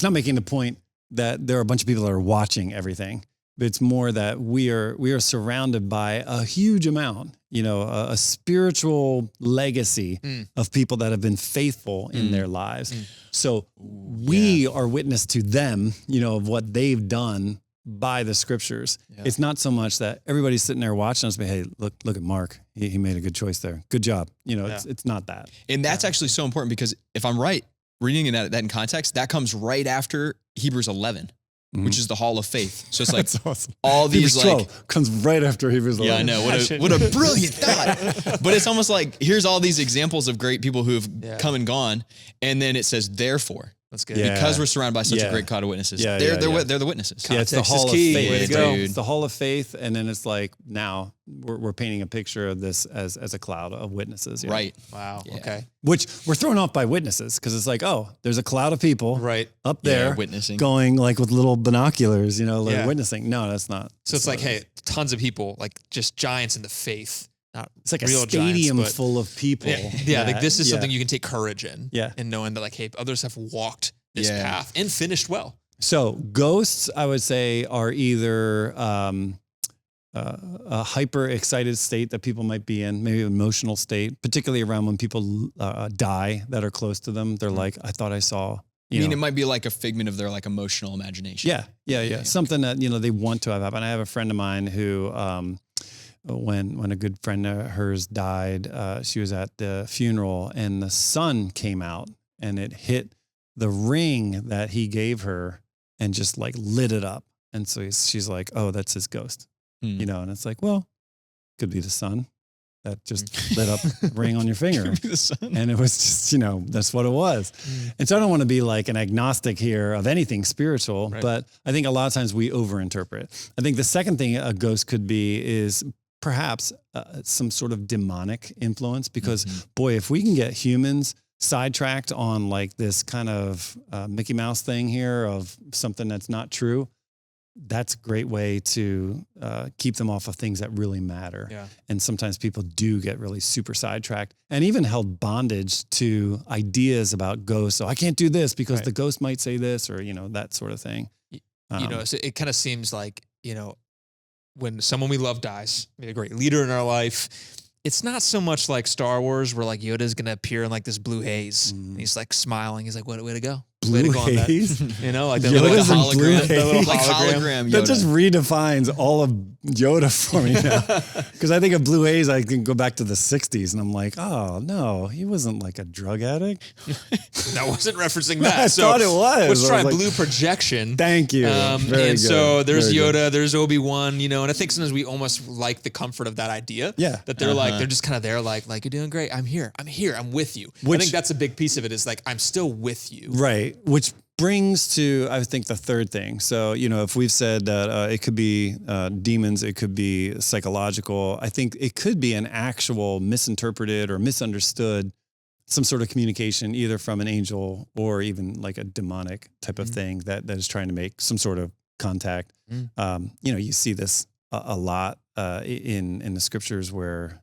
[SPEAKER 3] not making the point that there are a bunch of people that are watching everything. But it's more that we are surrounded by a huge amount, a spiritual legacy of people that have been faithful in their lives. So we are witness to them, of what they've done by the scriptures. Yeah. It's not so much that everybody's sitting there watching us, but hey, look at Mark. He made a good choice there. Good job. It's not that.
[SPEAKER 2] And that's actually so important because if I'm right, reading that in context, that comes right after Hebrews 11. Which is the Hall of Faith. So it's like
[SPEAKER 3] awesome.
[SPEAKER 2] all these
[SPEAKER 3] Hebrews
[SPEAKER 2] like
[SPEAKER 3] 12 comes right after Hebrews 11.
[SPEAKER 2] Yeah, I know. What a brilliant thought. But it's almost like here's all these examples of great people who have come and gone, and then it says therefore.
[SPEAKER 1] That's good.
[SPEAKER 2] Because we're surrounded by such a great cloud of witnesses. They're the witnesses.
[SPEAKER 3] Yeah, it's the
[SPEAKER 1] Context
[SPEAKER 3] Hall
[SPEAKER 1] is
[SPEAKER 3] of
[SPEAKER 1] key.
[SPEAKER 3] Faith.
[SPEAKER 1] Way to go.
[SPEAKER 3] It's the Hall of Faith, and then it's like now we're painting a picture of this as a cloud of witnesses. Yeah.
[SPEAKER 2] Right.
[SPEAKER 1] Wow.
[SPEAKER 2] Yeah.
[SPEAKER 1] Okay.
[SPEAKER 3] Which we're thrown off by witnesses because it's like, oh, there's a cloud of people up there
[SPEAKER 2] witnessing,
[SPEAKER 3] going like with little binoculars, witnessing. No, that's not.
[SPEAKER 1] So it's like, hey, tons of people, like just giants in the faith. Not
[SPEAKER 3] it's like
[SPEAKER 1] real
[SPEAKER 3] a stadium
[SPEAKER 1] giants,
[SPEAKER 3] full of people.
[SPEAKER 1] Like this is something you can take courage in.
[SPEAKER 3] Yeah.
[SPEAKER 1] And knowing that like, hey, others have walked this path and finished well.
[SPEAKER 3] So ghosts, I would say, are either a hyper excited state that people might be in, maybe an emotional state, particularly around when people die that are close to them. They're like, I thought I saw.
[SPEAKER 2] It might be like a figment of their like emotional imagination.
[SPEAKER 3] Yeah. Something that, they want to have happen. I have a friend of mine who, when a good friend of hers died, she was at the funeral and the sun came out and it hit the ring that he gave her and just like lit it up. And so she's like, oh, that's his ghost, and it's like, well, could be the sun that just lit up the ring on your finger.
[SPEAKER 2] Could be the sun.
[SPEAKER 3] And it was just, that's what it was. And so I don't want to be like an agnostic here of anything spiritual, but I think a lot of times we overinterpret. I think the second thing a ghost could be is perhaps some sort of demonic influence because boy, if we can get humans sidetracked on like this kind of Mickey Mouse thing here of something that's not true, that's a great way to keep them off of things that really matter. Yeah. And sometimes people do get really super sidetracked and even held bondage to ideas about ghosts. So I can't do this because the ghost might say this or, that sort of thing.
[SPEAKER 1] So it kind of seems like, when someone we love dies, maybe a great leader in our life, it's not so much like Star Wars where like Yoda's going to appear in like this blue haze and he's like smiling. He's like, way to go.
[SPEAKER 3] Blue haze?
[SPEAKER 1] Like that
[SPEAKER 3] Yoda's
[SPEAKER 1] little
[SPEAKER 3] in blue haze.
[SPEAKER 2] Like hologram Yoda.
[SPEAKER 3] That just redefines all of Yoda for me now. Because I think of blue haze, I can go back to the 60s and I'm like, oh no, he wasn't like a drug addict.
[SPEAKER 1] That wasn't referencing that.
[SPEAKER 3] I thought it was.
[SPEAKER 1] Let's try
[SPEAKER 3] like,
[SPEAKER 1] blue projection.
[SPEAKER 3] Thank you.
[SPEAKER 1] So there's Yoda, there's Obi-Wan, and I think sometimes we almost like the comfort of that idea.
[SPEAKER 3] Yeah.
[SPEAKER 1] That they're like, they're just kind of there like you're doing great. I'm here. I'm with you. I think that's a big piece of it is like, I'm still with you.
[SPEAKER 3] Right. Which brings to, I think, the third thing. So, if we've said that it could be demons, it could be psychological, I think it could be an actual misinterpreted or misunderstood, some sort of communication, either from an angel or even like a demonic type of thing that is trying to make some sort of contact. You see this a lot in the scriptures where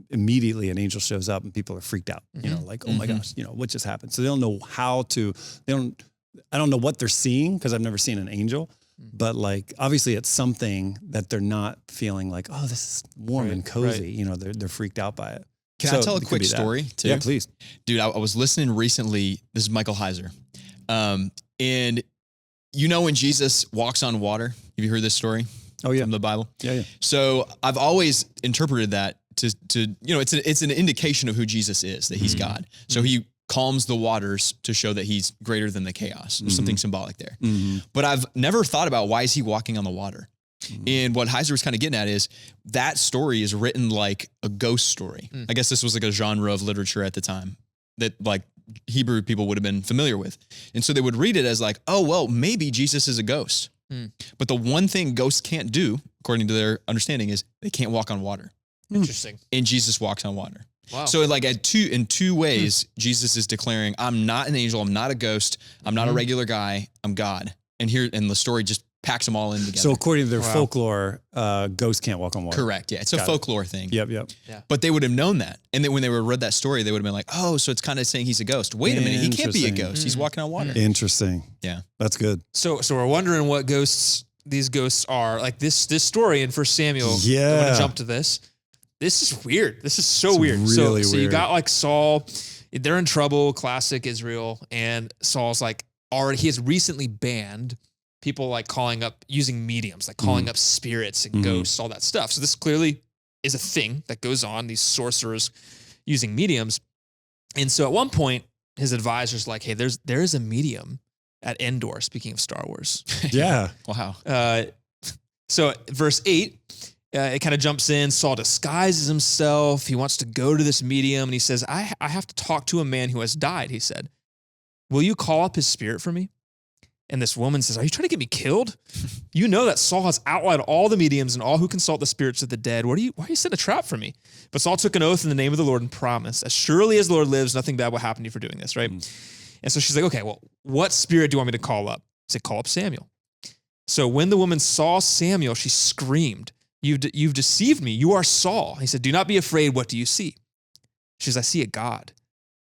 [SPEAKER 3] immediately an angel shows up and people are freaked out, like, oh my gosh, what just happened? So they don't know I don't know what they're seeing because I've never seen an angel, but like, obviously it's something that they're not feeling like, oh, this is warm and cozy. They're freaked out by it.
[SPEAKER 2] Can I tell a quick story too?
[SPEAKER 3] Yeah, please.
[SPEAKER 2] Dude, I was listening recently. This is Michael Heiser. And when Jesus walks on water, have you heard this story?
[SPEAKER 3] Oh yeah.
[SPEAKER 2] From the Bible?
[SPEAKER 3] Yeah.
[SPEAKER 2] So I've always interpreted that to it's an indication of who Jesus is, that he's God. So he calms the waters to show that he's greater than the chaos. There's something symbolic there. But I've never thought about why is he walking on the water? And what Heiser was kind of getting at is that story is written like a ghost story. I guess this was like a genre of literature at the time that like Hebrew people would have been familiar with. And so they would read it as like, oh, well, maybe Jesus is a ghost. But the one thing ghosts can't do, according to their understanding, is they can't walk on water.
[SPEAKER 1] Interesting.
[SPEAKER 2] And Jesus walks on water.
[SPEAKER 1] Wow.
[SPEAKER 2] So like in two ways, Jesus is declaring, I'm not an angel. I'm not a ghost. I'm not a regular guy. I'm God. And the story just packs them all in together.
[SPEAKER 3] So according to their folklore, ghosts can't walk on water.
[SPEAKER 2] Correct. Yeah. It's a folklore thing.
[SPEAKER 3] Yep.
[SPEAKER 1] Yeah.
[SPEAKER 2] But they would have known that. And then when they read that story, they would have been like, oh, so it's kind of saying he's a ghost. Wait a minute. He can't be a ghost. He's walking on water.
[SPEAKER 3] Interesting.
[SPEAKER 2] Yeah.
[SPEAKER 3] That's good.
[SPEAKER 1] So we're wondering what these ghosts are. Like this story in 1 Samuel.
[SPEAKER 3] Yeah.
[SPEAKER 1] I want to jump to this. This is weird. This is so weird.
[SPEAKER 3] Really
[SPEAKER 1] so you
[SPEAKER 3] weird.
[SPEAKER 1] got like Saul, they're in trouble, classic Israel. And Saul's like he has recently banned people like using mediums, like calling up spirits and ghosts, all that stuff. So this clearly is a thing that goes on, these sorcerers using mediums. And so at one point, his advisor's like, hey, there is a medium at Endor, speaking of Star Wars.
[SPEAKER 3] Yeah.
[SPEAKER 2] Wow.
[SPEAKER 1] So verse 8, it kind of jumps in. Saul disguises himself. He wants to go to this medium, and he says, I have to talk to a man who has died, he said. Will you call up his spirit for me? And this woman says, are you trying to get me killed? You know that Saul has outlawed all the mediums and all who consult the spirits of the dead. Why are you setting a trap for me? But Saul took an oath in the name of the Lord and promised, as surely as the Lord lives, nothing bad will happen to you for doing this, right? And so she's like, okay, well, what spirit do you want me to call up? He said, call up Samuel. So when the woman saw Samuel, she screamed, you've deceived me. You are Saul. He said, do not be afraid. What do you see? She says, I see a God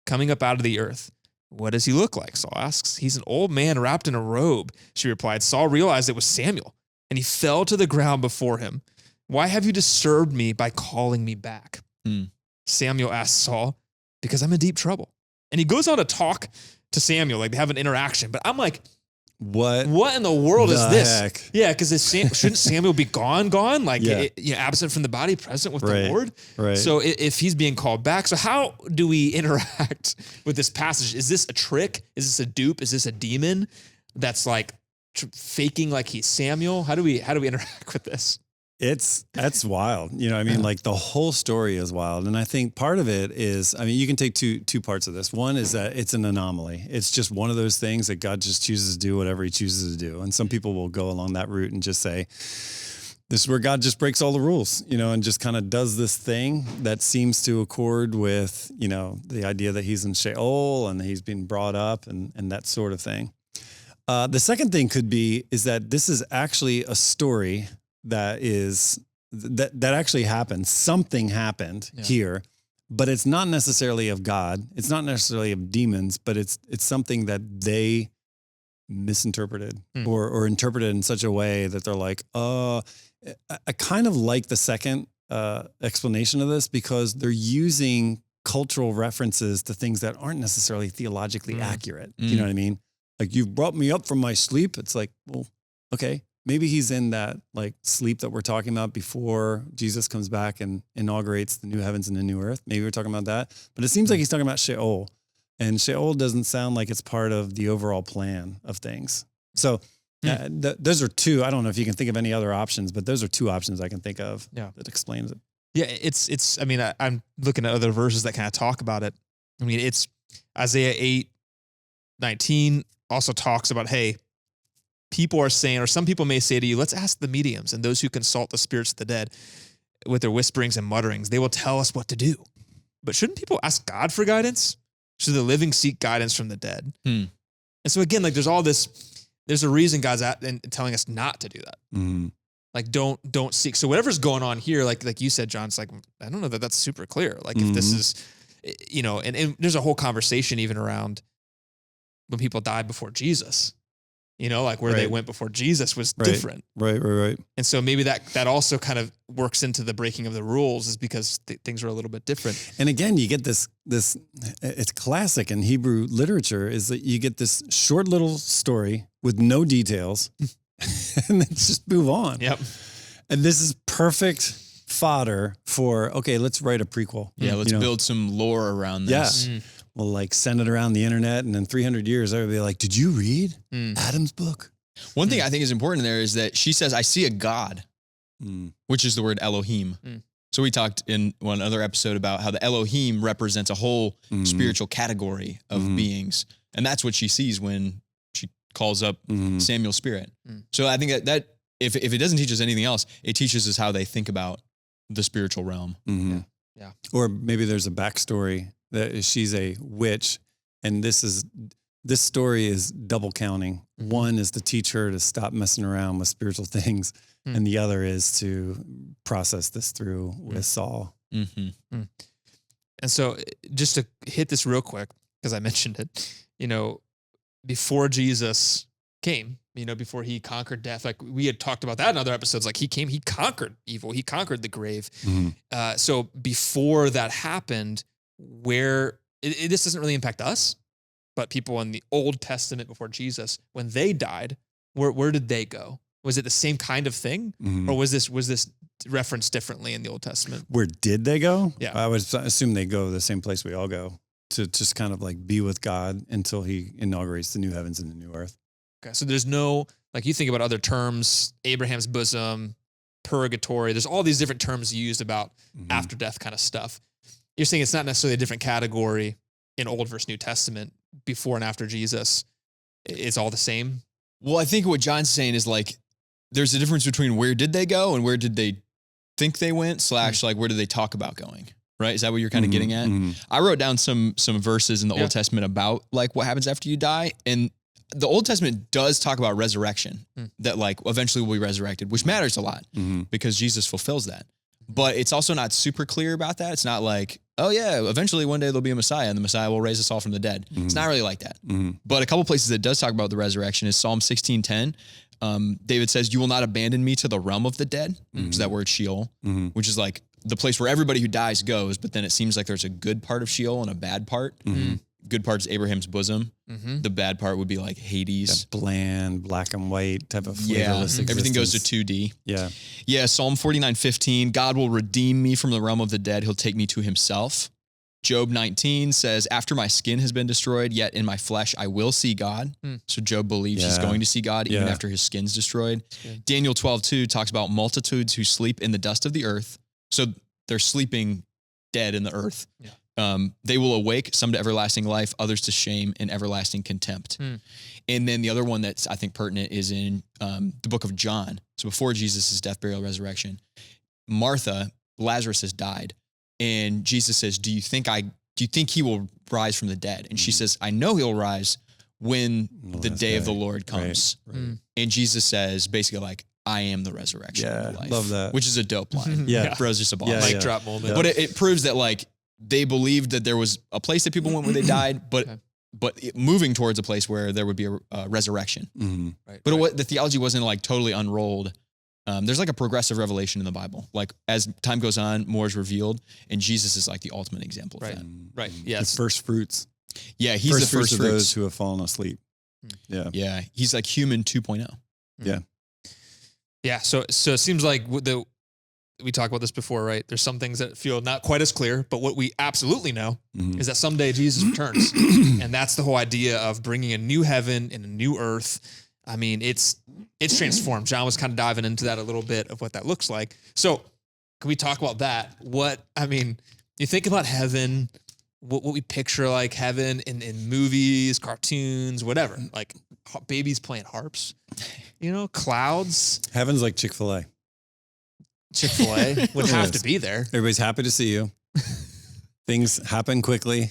[SPEAKER 1] coming up out of the earth. What does he look like? Saul asks. He's an old man wrapped in a robe. She replied. Saul realized it was Samuel, and he fell to the ground before him. Why have you disturbed me by calling me back? Samuel asked Saul, because I'm in deep trouble. And he goes on to talk to Samuel, like they have an interaction. But I'm like, what in the world is this?
[SPEAKER 3] Heck?
[SPEAKER 1] Yeah, because shouldn't Samuel be gone? Like, absent from the body, present with the Lord?
[SPEAKER 3] Right.
[SPEAKER 1] So if he's being called back, so how do we interact with this passage? Is this a trick? Is this a dupe? Is this a demon that's like faking like he's Samuel? How do we interact with this?
[SPEAKER 3] That's wild. Like the whole story is wild. And I think part of it is, you can take two parts of this. One is that it's an anomaly. It's just one of those things that God just chooses to do whatever he chooses to do. And some people will go along that route and just say, this is where God just breaks all the rules, and just kind of does this thing that seems to accord with, the idea that he's in Sheol and he's being brought up and that sort of thing. The second thing is that this is actually a story that actually happened. Something happened here, but it's not necessarily of God. It's not necessarily of demons, but it's something that they misinterpreted or interpreted in such a way that they're like, I kind of like the second explanation of this because they're using cultural references to things that aren't necessarily theologically accurate. You know what I mean? Like, you've brought me up from my sleep. It's like, well, okay. Maybe he's in that like sleep that we're talking about before Jesus comes back and inaugurates the new heavens and the new earth. Maybe we're talking about that, but it seems like he's talking about Sheol, and Sheol doesn't sound like it's part of the overall plan of things. So those are two. I don't know if you can think of any other options, but those are two options I can think of that explains it.
[SPEAKER 1] Yeah, it's. I'm looking at other verses that kind of talk about it. It's Isaiah 8:19. also talks about, hey, people are saying, or some people may say to you, let's ask the mediums and those who consult the spirits of the dead with their whisperings and mutterings. They will tell us what to do. But shouldn't people ask God for guidance? Should the living seek guidance from the dead? And so again, like there's a reason God's telling us not to do that. Like don't seek. So whatever's going on here, like you said, John, it's like, I don't know that that's super clear. Like if this is, and there's a whole conversation even around when people died before Jesus, like where they went before Jesus was different.
[SPEAKER 3] Right.
[SPEAKER 1] And so maybe that also kind of works into the breaking of the rules is because things are a little bit different.
[SPEAKER 3] And again, you get this, it's classic in Hebrew literature is that you get this short little story with no details and then just move on.
[SPEAKER 1] Yep.
[SPEAKER 3] And this is perfect fodder for, okay, let's write a prequel.
[SPEAKER 2] Yeah. Let's build some lore around this.
[SPEAKER 3] Yeah. We'll like send it around the internet, and in 300 years, everybody will be like, did you read Adam's book?
[SPEAKER 2] One thing I think is important there is that she says, I see a God, which is the word Elohim. So we talked in one other episode about how the Elohim represents a whole spiritual category of beings. And that's what she sees when she calls up Samuel's spirit. So I think that if it doesn't teach us anything else, it teaches us how they think about the spiritual realm.
[SPEAKER 1] Yeah.
[SPEAKER 3] Or maybe there's a backstory that she's a witch, and this story is double counting. One is to teach her to stop messing around with spiritual things, and the other is to process this through with Saul.
[SPEAKER 1] And so just to hit this real quick, because I mentioned it, before Jesus came, before he conquered death, like we had talked about that in other episodes, like he came, he conquered evil, he conquered the grave. So before that happened, where this doesn't really impact us, but people in the Old Testament before Jesus, when they died, where did they go? Was it the same kind of thing, or was this referenced differently in the Old Testament?
[SPEAKER 3] Where did they go?
[SPEAKER 1] Yeah,
[SPEAKER 3] I would assume they go the same place we all go, to just kind of like be with God until he inaugurates the new heavens and the new earth.
[SPEAKER 1] Okay, so there's no, like you think about other terms, Abraham's bosom, purgatory. There's all these different terms used about after death kind of stuff. You're saying it's not necessarily a different category in Old versus New Testament, before and after Jesus. It's all the same.
[SPEAKER 2] Well, I think what John's saying is like, there's a difference between where did they go and where did they think they went / like where did they talk about going, right? Is that what you're kind of getting at? I wrote down some verses in the Old Testament about like what happens after you die. And the Old Testament does talk about resurrection, that like eventually we'll be resurrected, which matters a lot because Jesus fulfills that. But it's also not super clear about that. It's not like, oh yeah, eventually one day there'll be a Messiah and the Messiah will raise us all from the dead. It's not really like that. But a couple places that does talk about the resurrection is Psalm 16:10. David says, you will not abandon me to the realm of the dead. Which is that word Sheol, which is like the place where everybody who dies goes. But then it seems like there's a good part of Sheol and a bad part. Good part is Abraham's bosom. The bad part would be like Hades.
[SPEAKER 3] That bland, black and white type of flavorless existence.
[SPEAKER 2] Everything goes to 2D.
[SPEAKER 3] Yeah.
[SPEAKER 2] Psalm 49:15, God will redeem me from the realm of the dead. He'll take me to himself. Job 19 says, after my skin has been destroyed, yet in my flesh I will see God. So Job believes he's going to see God even after his skin's destroyed. Daniel 12:2 talks about multitudes who sleep in the dust of the earth. So they're sleeping dead in the earth. They will awake, some to everlasting life, others to shame and everlasting contempt. And then the other one that's I think pertinent is in the book of John. So before Jesus' death, burial, resurrection, Martha, Lazarus has died. And Jesus says, do you think he will rise from the dead? And she says, I know he'll rise when the day of the Lord comes. Right. And Jesus says basically like, I am the resurrection and the life.
[SPEAKER 3] Love that.
[SPEAKER 2] Which is a dope line. Bro's just a boss.
[SPEAKER 1] Mic drop moment.
[SPEAKER 2] But it proves that like they believed that there was a place that people went when they died, but moving towards a place where there would be a resurrection. But the theology wasn't like totally unrolled. There's like a progressive revelation in the Bible. Like as time goes on, more is revealed, and Jesus is like the ultimate example of that.
[SPEAKER 1] Right. Yes.
[SPEAKER 3] The first fruits.
[SPEAKER 2] Yeah, he's the first fruits
[SPEAKER 3] of those who have fallen asleep.
[SPEAKER 2] Yeah. He's like human 2.0.
[SPEAKER 1] Yeah. So it seems like we talked about this before, right? There's some things that feel not quite as clear, but what we absolutely know is that someday Jesus returns, and that's the whole idea of bringing a new heaven and a new earth. I mean, it's transformed. John was kind of diving into that a little bit of what that looks like. So can we talk about that? You think about heaven, what we picture like heaven in movies, cartoons, whatever. Like babies playing harps, clouds.
[SPEAKER 3] Heaven's like Chick-fil-A.
[SPEAKER 1] Chick-fil-A would have to be there.
[SPEAKER 3] Everybody's happy to see you. Things happen quickly.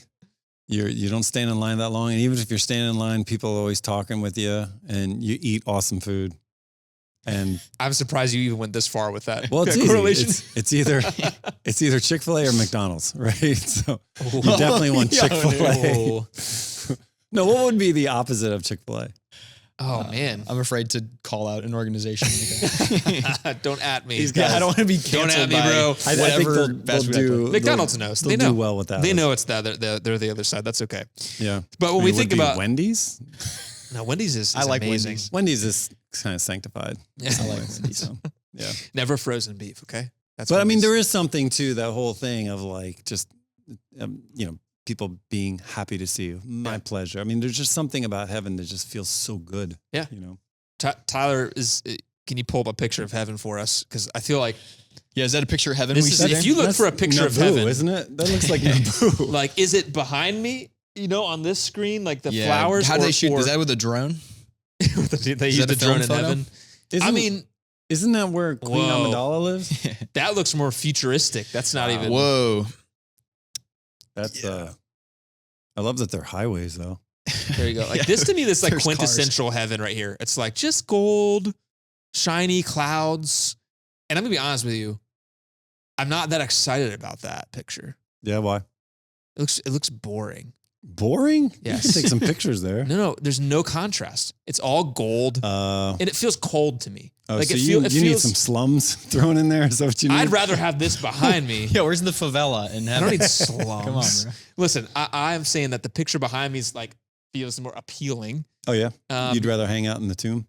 [SPEAKER 3] You don't stand in line that long. And even if you're standing in line, people are always talking with you and you eat awesome food. And
[SPEAKER 1] I'm surprised you even went this far with that.
[SPEAKER 3] well, it's
[SPEAKER 1] correlation.
[SPEAKER 3] Easy. It's either Chick-fil-A or McDonald's, right? So you definitely want Chick-fil-A. No, what would be the opposite of Chick-fil-A?
[SPEAKER 1] Oh man,
[SPEAKER 2] I'm afraid to call out an organization.
[SPEAKER 1] Don't at me.
[SPEAKER 2] I don't want to be canceled.
[SPEAKER 1] Don't at me, bro.
[SPEAKER 3] I think they'll do.
[SPEAKER 1] McDonald's knows.
[SPEAKER 3] They'll do well with that.
[SPEAKER 1] They know it's that. They're the other side. That's okay.
[SPEAKER 3] Yeah.
[SPEAKER 1] But when we think about
[SPEAKER 3] Wendy's,
[SPEAKER 1] no, Wendy's is
[SPEAKER 2] I like
[SPEAKER 1] amazing.
[SPEAKER 2] Wendy's.
[SPEAKER 3] Wendy's is kind of sanctified.
[SPEAKER 1] Yeah.
[SPEAKER 3] I like Wendy's. So, yeah.
[SPEAKER 1] Never frozen beef. Okay. That's.
[SPEAKER 3] But I mean,
[SPEAKER 1] Wendy's.
[SPEAKER 3] there is something to that whole thing of like just, people being happy to see you. My pleasure. I mean, there's just something about heaven that just feels so good.
[SPEAKER 1] Yeah. Tyler can you pull up a picture of heaven for us? Because I feel like
[SPEAKER 2] is that a picture of heaven?
[SPEAKER 1] if you look for a picture of heaven,
[SPEAKER 3] isn't it? That looks like Naboo.
[SPEAKER 1] like, is it behind me? On this screen, like the flowers.
[SPEAKER 2] How do they shoot? Is that with a drone?
[SPEAKER 1] They use the drone in heaven.
[SPEAKER 3] Isn't that where Queen Amidala lives?
[SPEAKER 1] That looks more futuristic. That's not even.
[SPEAKER 2] Whoa.
[SPEAKER 3] That's I love that they're highways though.
[SPEAKER 1] There you go. Like this to me, this like
[SPEAKER 2] There's
[SPEAKER 1] quintessential heaven right here. It's like just gold, shiny clouds. And I'm gonna be honest with you, I'm not that excited about that picture.
[SPEAKER 3] Yeah, why?
[SPEAKER 1] It looks boring.
[SPEAKER 3] Boring?
[SPEAKER 1] Yes.
[SPEAKER 3] You can take some pictures there.
[SPEAKER 1] No, there's no contrast. It's all gold, and it feels cold to me. Like
[SPEAKER 3] so
[SPEAKER 1] it
[SPEAKER 3] you
[SPEAKER 1] feels.
[SPEAKER 3] need some slums thrown in there? Is that what you need?
[SPEAKER 1] I'd rather have this behind me.
[SPEAKER 2] Yeah, where's the favela in
[SPEAKER 1] I
[SPEAKER 2] heaven?
[SPEAKER 1] don't need slums.
[SPEAKER 2] Come on, bro.
[SPEAKER 1] Listen, I'm saying that the picture behind me is like feels more appealing.
[SPEAKER 3] Oh yeah, you'd rather hang out in the tomb?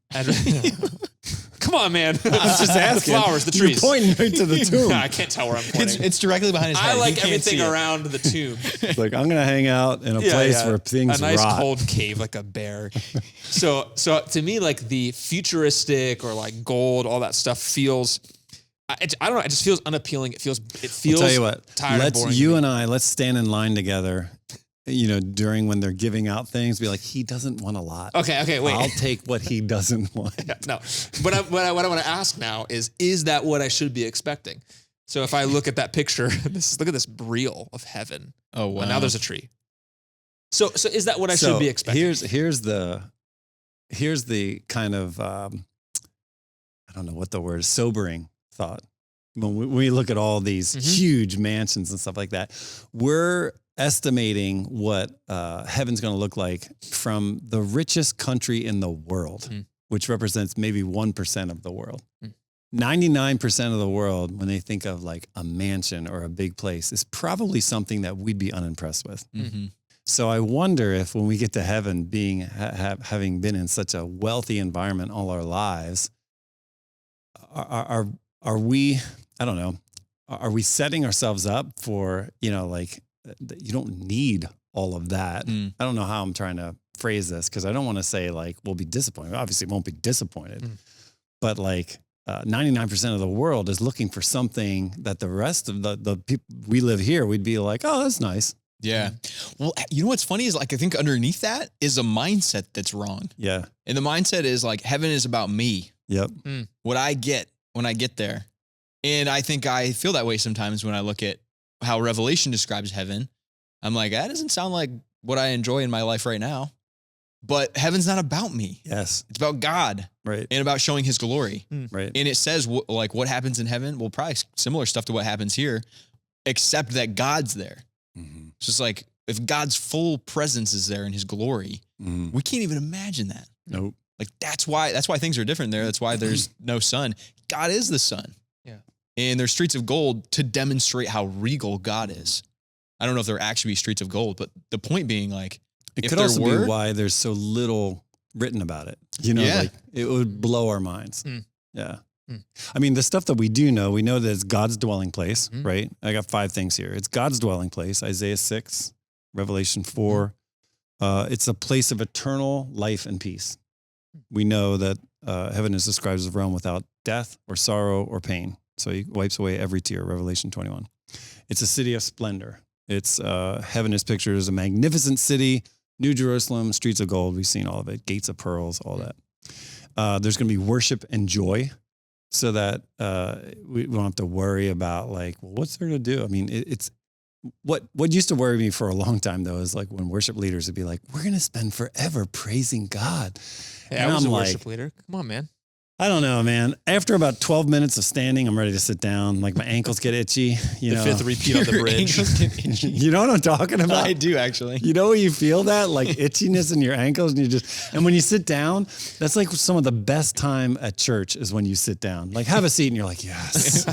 [SPEAKER 1] Come on, man.
[SPEAKER 3] I'm just asking.
[SPEAKER 1] The flowers, the trees.
[SPEAKER 3] You're pointing right to the tomb.
[SPEAKER 1] I can't tell where I'm pointing.
[SPEAKER 2] It's directly behind his head.
[SPEAKER 1] I
[SPEAKER 2] He
[SPEAKER 1] like
[SPEAKER 2] can't
[SPEAKER 1] everything
[SPEAKER 2] see it.
[SPEAKER 1] around the tomb.
[SPEAKER 3] It's like, I'm going to hang out in a place where things
[SPEAKER 1] a nice
[SPEAKER 3] rot.
[SPEAKER 1] cold cave like a bear. So to me, like the futuristic or like gold, all that stuff feels. I don't know. It just feels unappealing. It feels.
[SPEAKER 3] I'll tell you what.
[SPEAKER 1] Tired and boring.
[SPEAKER 3] Let's stand in line together. During when they're giving out things, be like, he doesn't want a lot.
[SPEAKER 1] Okay, wait.
[SPEAKER 3] I'll take what he doesn't want.
[SPEAKER 1] No, but what I want to ask now is that what I should be expecting? So if I look at that picture, look at this reel of heaven.
[SPEAKER 2] Oh wow!
[SPEAKER 1] And now there's a tree. So is that what I should be expecting?
[SPEAKER 3] Here's the kind of I don't know what the word is, sobering thought. When we look at all these huge mansions and stuff like that, we're estimating what heaven's going to look like from the richest country in the world, which represents maybe 1% of the world. 99% of the world, when they think of like a mansion or a big place, is probably something that we'd be unimpressed with.
[SPEAKER 2] Mm-hmm.
[SPEAKER 3] So I wonder if when we get to heaven, having been in such a wealthy environment all our lives, are we, I don't know, are we setting ourselves up for, like, you don't need all of that. I don't know how I'm trying to phrase this because I don't want to say like we'll be disappointed. Obviously, won't be disappointed, but like 99% of the world is looking for something that the rest of the people we live here, we'd be like, oh, that's nice.
[SPEAKER 2] Yeah. Well, you know what's funny is like I think underneath that is a mindset that's wrong.
[SPEAKER 3] Yeah.
[SPEAKER 2] And the mindset is like heaven is about me.
[SPEAKER 3] Yep.
[SPEAKER 2] What I get when I get there. And I think I feel that way sometimes when I look at how Revelation describes heaven. I'm like, that doesn't sound like what I enjoy in my life right now. But heaven's not about me.
[SPEAKER 3] Yes.
[SPEAKER 2] It's about God.
[SPEAKER 3] Right.
[SPEAKER 2] And about showing his glory.
[SPEAKER 3] Right.
[SPEAKER 2] And it says what happens in heaven. Well, probably similar stuff to what happens here, except that God's there. It's just like if God's full presence is there in his glory, we can't even imagine that.
[SPEAKER 3] Nope.
[SPEAKER 2] Like that's why things are different there. That's why there's no sun. God is the sun.
[SPEAKER 1] Yeah.
[SPEAKER 2] And there's streets of gold to demonstrate how regal God is. I don't know if there actually be streets of gold, but the point being like,
[SPEAKER 3] it could also be why there's so little written about it. Like it would blow our minds. Yeah. I mean, the stuff that we know that it's God's dwelling place, right? I got 5 things here. It's God's dwelling place, Isaiah 6, Revelation 4. It's a place of eternal life and peace. We know that heaven is described as a realm without death or sorrow or pain. So he wipes away every tear, Revelation 21. It's a city of splendor. It's heaven is pictured as a magnificent city, New Jerusalem, streets of gold. We've seen all of it, gates of pearls, all that. There's going to be worship and joy, so that we don't have to worry about like, well, what's there to do? I mean, it's what used to worry me for a long time though is like when worship leaders would be like, we're going to spend forever praising God.
[SPEAKER 1] Yeah,
[SPEAKER 3] and
[SPEAKER 1] I was
[SPEAKER 3] I'm
[SPEAKER 1] a
[SPEAKER 3] like,
[SPEAKER 1] worship leader. Come on, man.
[SPEAKER 3] I don't know, man. After about 12 minutes of standing, I'm ready to sit down. Like my ankles get itchy. You
[SPEAKER 1] The
[SPEAKER 3] know,
[SPEAKER 1] fifth repeat on the bridge.
[SPEAKER 3] you know what I'm talking about?
[SPEAKER 2] I do actually.
[SPEAKER 3] You know when you feel that like itchiness in your ankles and and when you sit down, that's like some of the best time at church is when you sit down. Like have a seat and you're like, yes,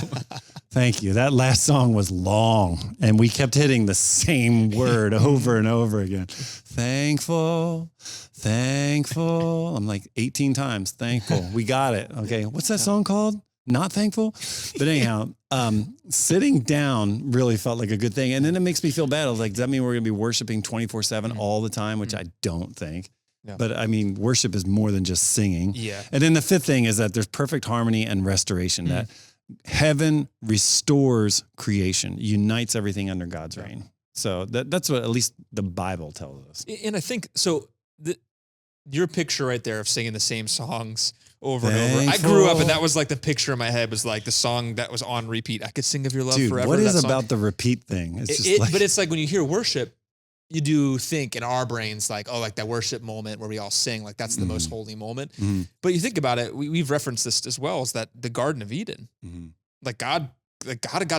[SPEAKER 3] thank you. That last song was long and we kept hitting the same word over and over again. Thankful. I'm like 18 times thankful. We got it. Okay. What's that song called? Not thankful. But anyhow, sitting down really felt like a good thing. And then it makes me feel bad. I was like, does that mean we're going to be worshiping 24/7 all the time? Which I don't think. Yeah. But I mean, worship is more than just singing.
[SPEAKER 1] Yeah.
[SPEAKER 3] And then the fifth thing is that there's perfect harmony and restoration, that heaven restores creation, unites everything under God's reign. So that's what at least the Bible tells us.
[SPEAKER 1] And I think, so your picture right there of singing the same songs over and over. I grew up and that was like the picture in my head was like the song that was on repeat. I could sing of your love forever.
[SPEAKER 3] What is about the repeat thing? It's just
[SPEAKER 1] but it's like when you hear worship, you do think in our brains like, oh, like that worship moment where we all sing, like that's the most holy moment. But you think about it, we've referenced this as well, is that the Garden of Eden, like God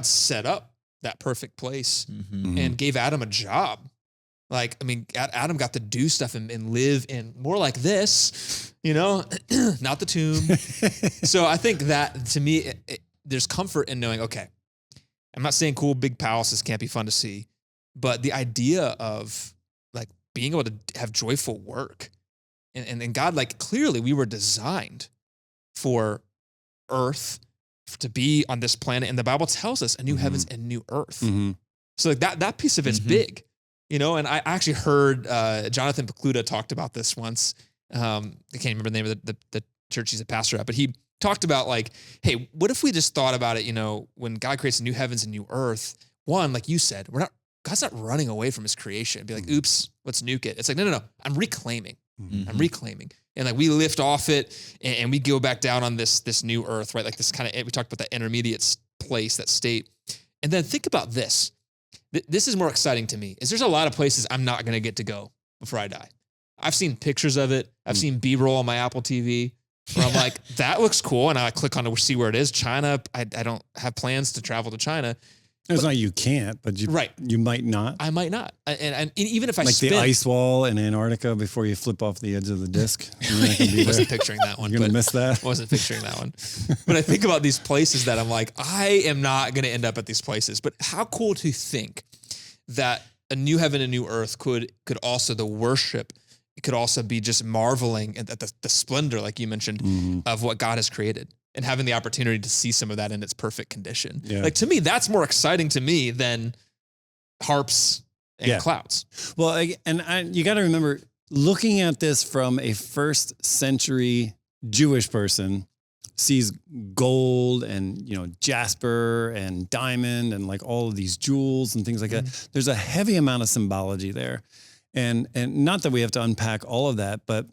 [SPEAKER 1] set up that perfect place and gave Adam a job. Like, I mean, Adam got to do stuff and live in more like this, you know, not the tomb. So I think that to me, there's comfort in knowing, okay, I'm not saying cool big palaces can't be fun to see, but the idea of like being able to have joyful work and God, like clearly we were designed for earth to be on this planet. And the Bible tells us a new heavens and new earth. So like that piece of it's big. You know, and I actually heard Jonathan Pekluda talked about this once. I can't remember the name of the church he's a pastor at, but he talked about like, hey, what if we just thought about it, you know, when God creates a new heavens and new earth, one, like you said, God's not running away from his creation. Be like, oops, let's nuke it. It's like, no. I'm reclaiming. I'm reclaiming. And like we lift off it and we go back down on this new earth, right? Like this kind of, we talked about that intermediate place, that state. And then think about this. This is more exciting to me, is there's a lot of places I'm not going to get to go before I die. I've seen pictures of it. I've seen B-roll on my Apple TV where I'm like, that looks cool. And I click on to see where it is. China, I don't have plans to travel to China.
[SPEAKER 3] It's not you can't, but you might not.
[SPEAKER 1] I might not. And even if I
[SPEAKER 3] like the ice wall in Antarctica before you flip off the edge of the disc.
[SPEAKER 1] I wasn't picturing that one.
[SPEAKER 3] You're going to miss that?
[SPEAKER 1] I wasn't picturing that one. But I think about these places that I'm like, I am not going to end up at these places. But how cool to think that a new heaven and new earth could also, the worship, it could also be just marveling at the splendor, like you mentioned, of what God has created. And having the opportunity to see some of that in its perfect condition. Yeah. Like to me, that's more exciting to me than harps and clouds. Well,
[SPEAKER 3] you got to remember, looking at this from a first century Jewish person sees gold and, you know, jasper and diamond and like all of these jewels and things like that. There's a heavy amount of symbology there. And not that we have to unpack all of that, but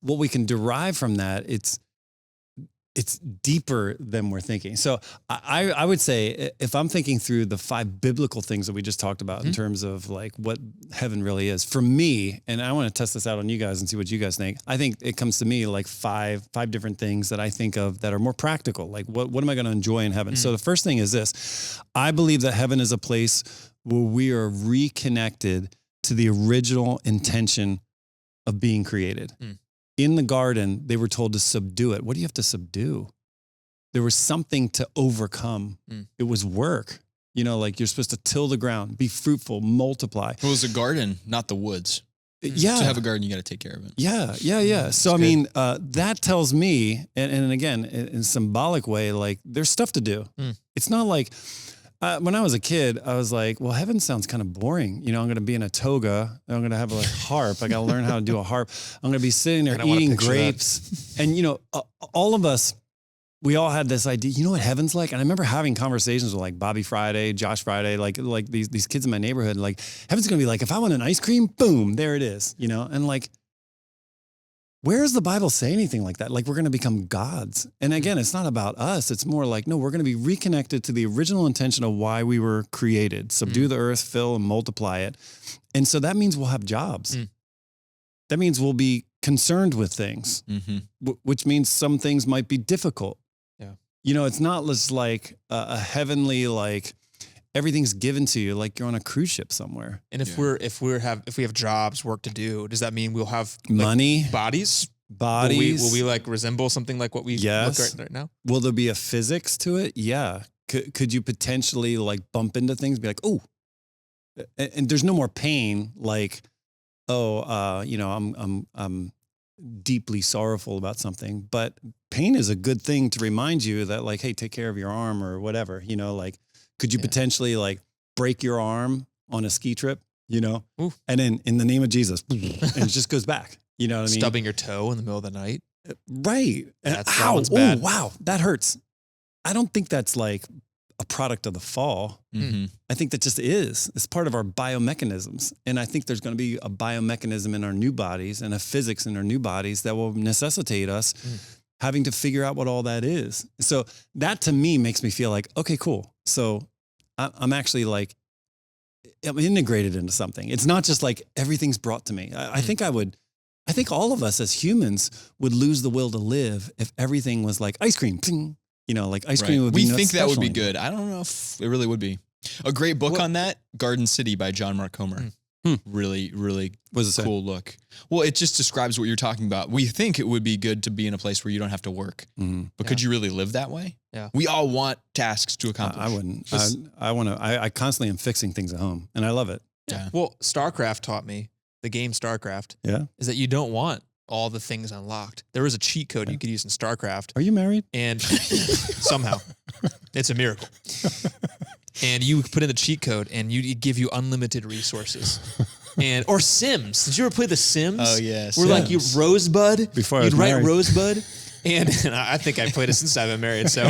[SPEAKER 3] what we can derive from that, it's deeper than we're thinking. So I would say, if I'm thinking through the 5 biblical things that we just talked about in terms of like what heaven really is, for me, and I want to test this out on you guys and see what you guys think. I think it comes to me like five different things that I think of that are more practical. Like what am I going to enjoy in heaven? So the first thing is this. I believe that heaven is a place where we are reconnected to the original intention of being created. In the garden, they were told to subdue it. What do you have to subdue? There was something to overcome. It was work. You know, like you're supposed to till the ground, be fruitful, multiply.
[SPEAKER 2] It was a garden, not the woods.
[SPEAKER 3] Yeah.
[SPEAKER 2] To have a garden, you got to take care of it.
[SPEAKER 3] Yeah. So, I mean, that tells me, and again, in a symbolic way, like there's stuff to do. It's not like, when I was a kid, I was like, well, heaven sounds kind of boring. You know, I'm going to be in a toga. I'm going to have a harp. I got to learn how to do a harp. I'm going to be sitting there eating grapes. And, you know, all of us, we all had this idea, you know what heaven's like? And I remember having conversations with like Bobby Friday, Josh Friday, like these kids in my neighborhood, like heaven's going to be like, if I want an ice cream, boom, there it is, you know? And like, where does the Bible say anything like that? Like we're going to become gods. And again, it's not about us. It's more like, no, we're going to be reconnected to the original intention of why we were created. Subdue the earth, fill and multiply it. And so that means we'll have jobs. That means we'll be concerned with things, which means some things might be difficult.
[SPEAKER 1] Yeah.
[SPEAKER 3] You know, it's not just like a heavenly, like everything's given to you, like you're on a cruise ship somewhere.
[SPEAKER 1] And if we have jobs, work to do, does that mean we'll have like,
[SPEAKER 3] money,
[SPEAKER 1] bodies? Will we like resemble something like what we look right now?
[SPEAKER 3] Will there be a physics to it? Yeah. Could you potentially like bump into things, be like, oh, and there's no more pain. Like, you know, I'm deeply sorrowful about something, but pain is a good thing to remind you that like, hey, take care of your arm or whatever, you know, like, could you potentially like break your arm on a ski trip, you know, and then in the name of Jesus, and it just goes back, you know what I mean?
[SPEAKER 1] Stubbing your toe in the middle of the night.
[SPEAKER 3] Right.
[SPEAKER 1] That one's bad.
[SPEAKER 3] Oh, wow. That hurts. I don't think that's like a product of the fall. I think that just is. It's part of our biomechanisms. And I think there's going to be a biomechanism in our new bodies and a physics in our new bodies that will necessitate us having to figure out what all that is. So that to me makes me feel like, okay, cool. So I'm actually like, I'm integrated into something. It's not just like everything's brought to me. I think all of us as humans would lose the will to live if everything was like ice cream. Ping. You know, like ice cream would be.
[SPEAKER 2] We think that would be good. I don't know if it really would be. A great book on that, Garden City by John Mark Comer. Really, really cool look. Well, it just describes what you're talking about. We think it would be good to be in a place where you don't have to work, but could you really live that way?
[SPEAKER 1] Yeah.
[SPEAKER 2] We all want tasks to accomplish.
[SPEAKER 3] I wouldn't. I constantly am fixing things at home and I love it.
[SPEAKER 1] Yeah. Well, StarCraft taught me, the game StarCraft, is that you don't want all the things unlocked. There was a cheat code you could use in StarCraft.
[SPEAKER 3] Are you married?
[SPEAKER 1] And somehow, it's a miracle. And you put in the cheat code, and it give you unlimited resources. Or Sims. Did you ever play the Sims?
[SPEAKER 2] Oh yes.
[SPEAKER 1] Where like you Rosebud.
[SPEAKER 3] Before
[SPEAKER 1] you'd write
[SPEAKER 3] married.
[SPEAKER 1] Rosebud. And I think I played it since I've been married. So,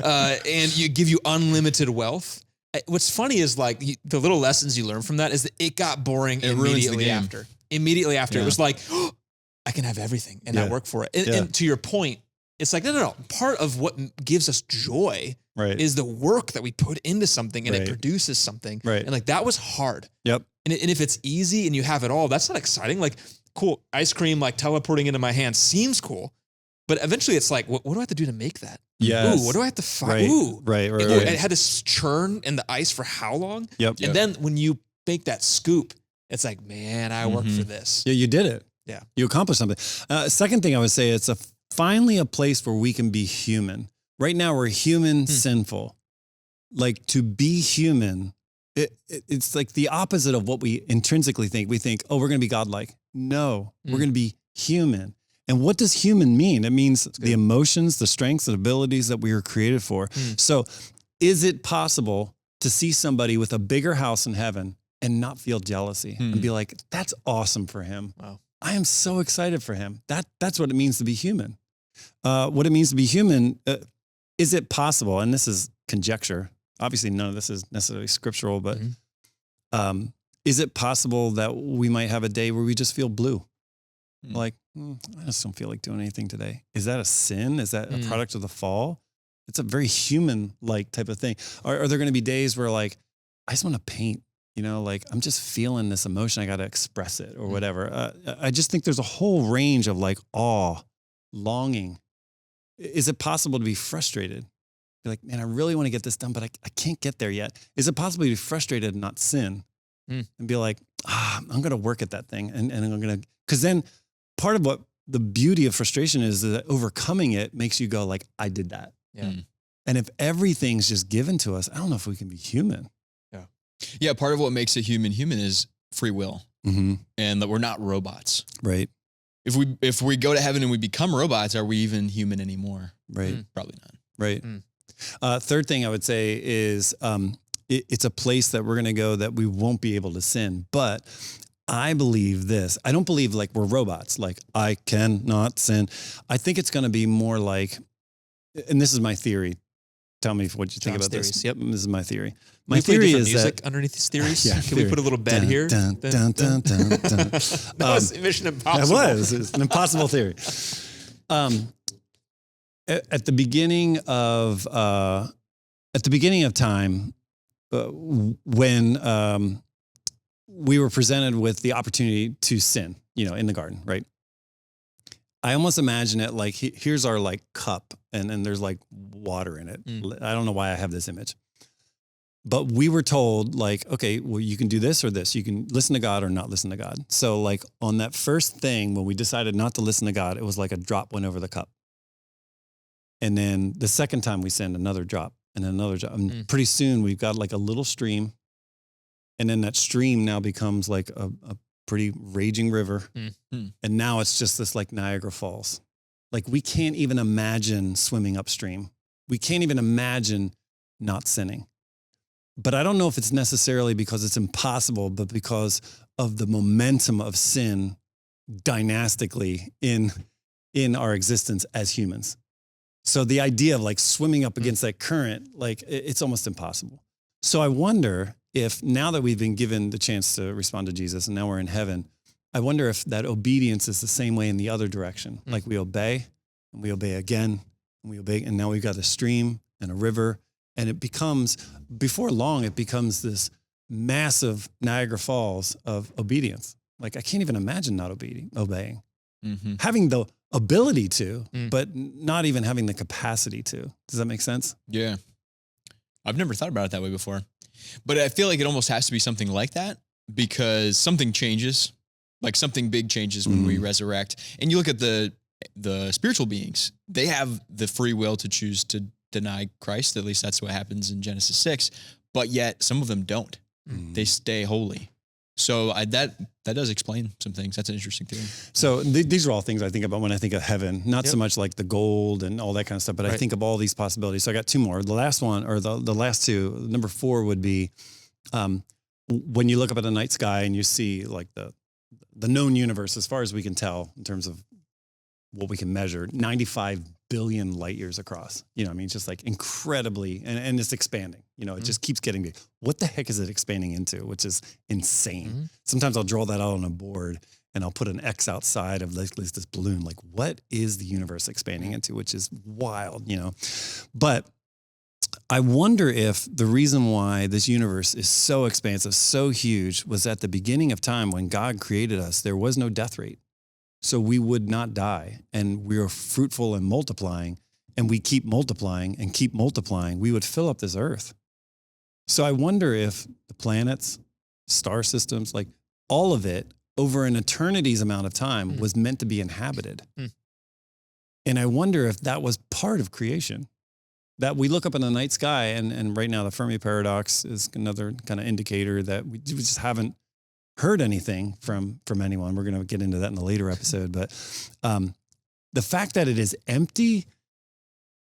[SPEAKER 1] and you give you unlimited wealth. What's funny is like the little lessons you learn from that is that it got boring immediately after. Immediately after, it was like, oh, I can have everything and not work for it. And to your point, it's like, no. Part of what gives us joy is the work that we put into something and it produces something. And like, that was hard.
[SPEAKER 3] Yep.
[SPEAKER 1] And if it's easy and you have it all, that's not exciting. Like, cool, ice cream, like teleporting into my hand seems cool. But eventually it's like, what do I have to do to make that?
[SPEAKER 3] Yes.
[SPEAKER 1] Ooh, what do I have to find? Ooh.
[SPEAKER 3] Right.
[SPEAKER 1] It had to churn in the ice for how long?
[SPEAKER 3] Yep.
[SPEAKER 1] And then when you make that scoop, it's like, man, I worked for this.
[SPEAKER 3] Yeah, you did it.
[SPEAKER 1] Yeah.
[SPEAKER 3] You accomplished something. Second thing I would say, it's finally a place where we can be human. Right now we're human sinful. Like to be human, it's like the opposite of what we intrinsically think. We think, oh, we're going to be godlike. No, we're going to be human. And what does human mean? It means the emotions, the strengths and abilities that we were created for. So is it possible to see somebody with a bigger house in heaven and not feel jealousy and be like, that's awesome for him.
[SPEAKER 1] Wow.
[SPEAKER 3] I am so excited for him. That's what it means to be human. What it means to be human, is it possible? And this is conjecture. Obviously, none of this is necessarily scriptural, but is it possible that we might have a day where we just feel blue? Like, I just don't feel like doing anything today. Is that a sin? Is that a product of the fall? It's a very human-like type of thing. Are there going to be days where like, I just want to paint, you know, like I'm just feeling this emotion. I got to express it or whatever. I just think there's a whole range of like awe, longing. Is it possible to be frustrated? Be like, man, I really want to get this done, but I can't get there yet. Is it possible to be frustrated and not sin? And be like, I'm going to work at that thing. And I'm going to, because then part of what the beauty of frustration is that overcoming it makes you go like, I did that.
[SPEAKER 1] Yeah.
[SPEAKER 3] And if everything's just given to us, I don't know if we can be human.
[SPEAKER 2] Yeah. Part of what makes a human is free will and that we're not robots.
[SPEAKER 3] Right.
[SPEAKER 2] If we go to heaven and we become robots, are we even human anymore?
[SPEAKER 3] Right.
[SPEAKER 2] Probably not.
[SPEAKER 3] Right. Third thing I would say is it's a place that we're going to go that we won't be able to sin. But I believe this. I don't believe like we're robots. Like I cannot sin. I think it's going to be more like and this is my theory. Tell me what you think about
[SPEAKER 1] theories.
[SPEAKER 3] this.
[SPEAKER 1] Yep.
[SPEAKER 3] This is my theory.
[SPEAKER 1] My
[SPEAKER 3] My theory is
[SPEAKER 1] music
[SPEAKER 3] that
[SPEAKER 1] underneath these theories.
[SPEAKER 3] Yeah,
[SPEAKER 1] Can we put a little bed here? That was Mission Impossible.
[SPEAKER 3] It's an impossible theory. At the beginning of time, when we were presented with the opportunity to sin, in the garden, right? I almost imagine it like here's our like cup, and there's like water in it. I don't know why I have this image, but we were told like, okay, well, you can do this or this. You can listen to God or not listen to God. So like on that first thing, when we decided not to listen to God, it was like a drop went over the cup. And then the second time we sinned, another drop and another drop. And pretty soon we've got like a little stream. And then that stream now becomes like a pretty raging river. And now it's just this like Niagara Falls. Like we can't even imagine swimming upstream. We can't even imagine not sinning. But I don't know if it's necessarily because it's impossible, but because of the momentum of sin dynastically in our existence as humans. So the idea of like swimming up against that current, like it's almost impossible. So I wonder if now that we've been given the chance to respond to Jesus and now we're in heaven, I wonder if that obedience is the same way in the other direction. Like we obey and we obey again and we obey. And now we've got a stream and a river, and it becomes, before long, it becomes this massive Niagara Falls of obedience. Like I can't even imagine not obeying. Having the ability to, but not even having the capacity to. Does that make sense?
[SPEAKER 2] Yeah. I've never thought about it that way before. But I feel like it almost has to be something like that, because something changes, like something big changes when we resurrect. And you look at the spiritual beings, they have the free will to choose to deny Christ. At least that's what happens in Genesis 6. But yet some of them don't. They stay holy. So that does explain some things. That's an interesting theory.
[SPEAKER 3] So these are all things I think about when I think of heaven, not so much like the gold and all that kind of stuff, but I think of all these possibilities. So I got two more. The last one, or the last two, number 4 would be when you look up at the night sky and you see like the known universe, as far as we can tell in terms of what we can measure, 95 billion light years across. It's just like incredibly, and it's expanding. It just keeps getting big. What the heck is it expanding into? Which is insane. Sometimes I'll draw that out on a board and I'll put an X outside of like this balloon. Like, what is the universe expanding into? Which is wild, But I wonder if the reason why this universe is so expansive, so huge, was at the beginning of time when God created us, there was no death rate. So we would not die, and we are fruitful and multiplying, and we keep multiplying and keep multiplying. We would fill up this earth. So I wonder if the planets, star systems, like all of it over an eternity's amount of time was meant to be inhabited. And I wonder if that was part of creation. That we look up in the night sky, and right now the Fermi paradox is another kind of indicator that we just haven't heard anything from anyone. We're going to get into that in a later episode. But the fact that it is empty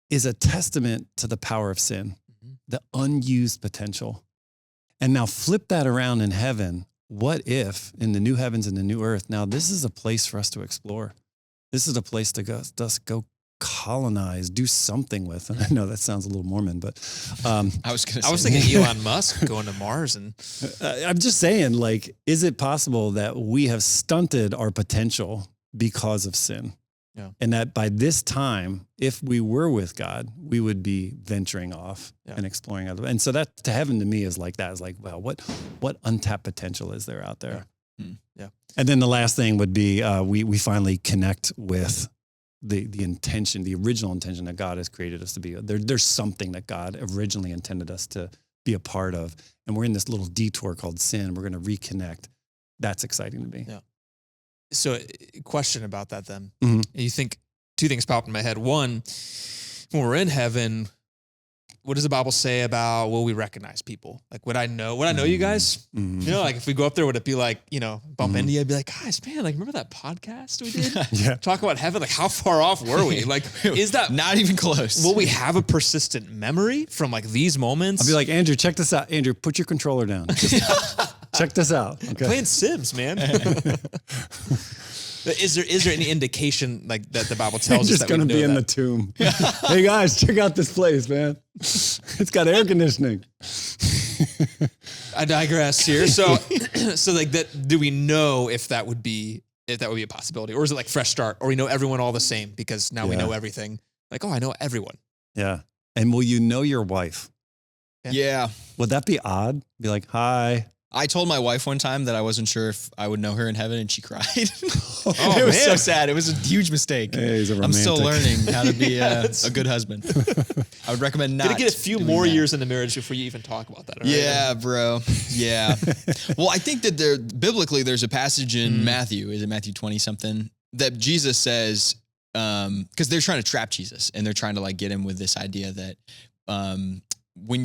[SPEAKER 3] is a testament to the power of sin, the unused potential. And now flip that around in heaven. What if in the new heavens and the new earth, now this is a place for us to explore. This is a place to go colonize, do something with. And I know that sounds a little Mormon, but
[SPEAKER 1] I was thinking Elon Musk going to Mars, and
[SPEAKER 3] I'm just saying, like, is it possible that we have stunted our potential because of sin? Yeah. And that by this time, if we were with God, we would be venturing off and exploring other. And so that to heaven to me is like that. Is like, well, what untapped potential is there out there? Yeah. And then the last thing would be we finally connect with the intention, the original intention that God has created us to be. There's something that God originally intended us to be a part of. And we're in this little detour called sin. We're going to reconnect. That's exciting to me. Yeah.
[SPEAKER 1] So question about that then. You think two things pop in my head. One, when we're in heaven, what does the Bible say about will we recognize people? Like, would I know you guys? Like if we go up there, would it be like, bump into you? I'd be like, guys, man, like remember that podcast we did? Talk about heaven. Like how far off were we? Like, is that
[SPEAKER 2] not even close?
[SPEAKER 1] Will we have a persistent memory from like these moments?
[SPEAKER 3] I'll be like, Andrew, check this out. Andrew, put your controller down. Check this out. Okay.
[SPEAKER 1] Playing Sims, man. Is there any indication like that the Bible tells us
[SPEAKER 3] Just
[SPEAKER 1] that
[SPEAKER 3] going to
[SPEAKER 1] we
[SPEAKER 3] be
[SPEAKER 1] know
[SPEAKER 3] in
[SPEAKER 1] that?
[SPEAKER 3] the tomb. Hey guys, check out this place, man. It's got air conditioning.
[SPEAKER 1] I digress here. So, so like that, do we know if that would be a possibility, or is it like fresh start, or we know everyone all the same because now we know everything? Like, oh, I know everyone.
[SPEAKER 3] Yeah. And will you know your wife?
[SPEAKER 2] Yeah.
[SPEAKER 3] Would that be odd? Be like, hi.
[SPEAKER 2] I told my wife one time that I wasn't sure if I would know her in heaven, and she cried.
[SPEAKER 1] Oh,
[SPEAKER 2] it was
[SPEAKER 1] man.
[SPEAKER 2] so sad. It was a huge mistake.
[SPEAKER 3] Hey, he's a
[SPEAKER 2] I'm
[SPEAKER 3] romantic.
[SPEAKER 2] still learning how to be a good husband. I would recommend not.
[SPEAKER 1] Gotta get a few
[SPEAKER 2] doing
[SPEAKER 1] more
[SPEAKER 2] that.
[SPEAKER 1] years into marriage before you even talk about that. Right?
[SPEAKER 2] Yeah, bro. Yeah. Well, I think that biblically there's a passage in Matthew, is it Matthew 20 something, that Jesus says, because they're trying to trap Jesus, and they're trying to like get him with this idea that when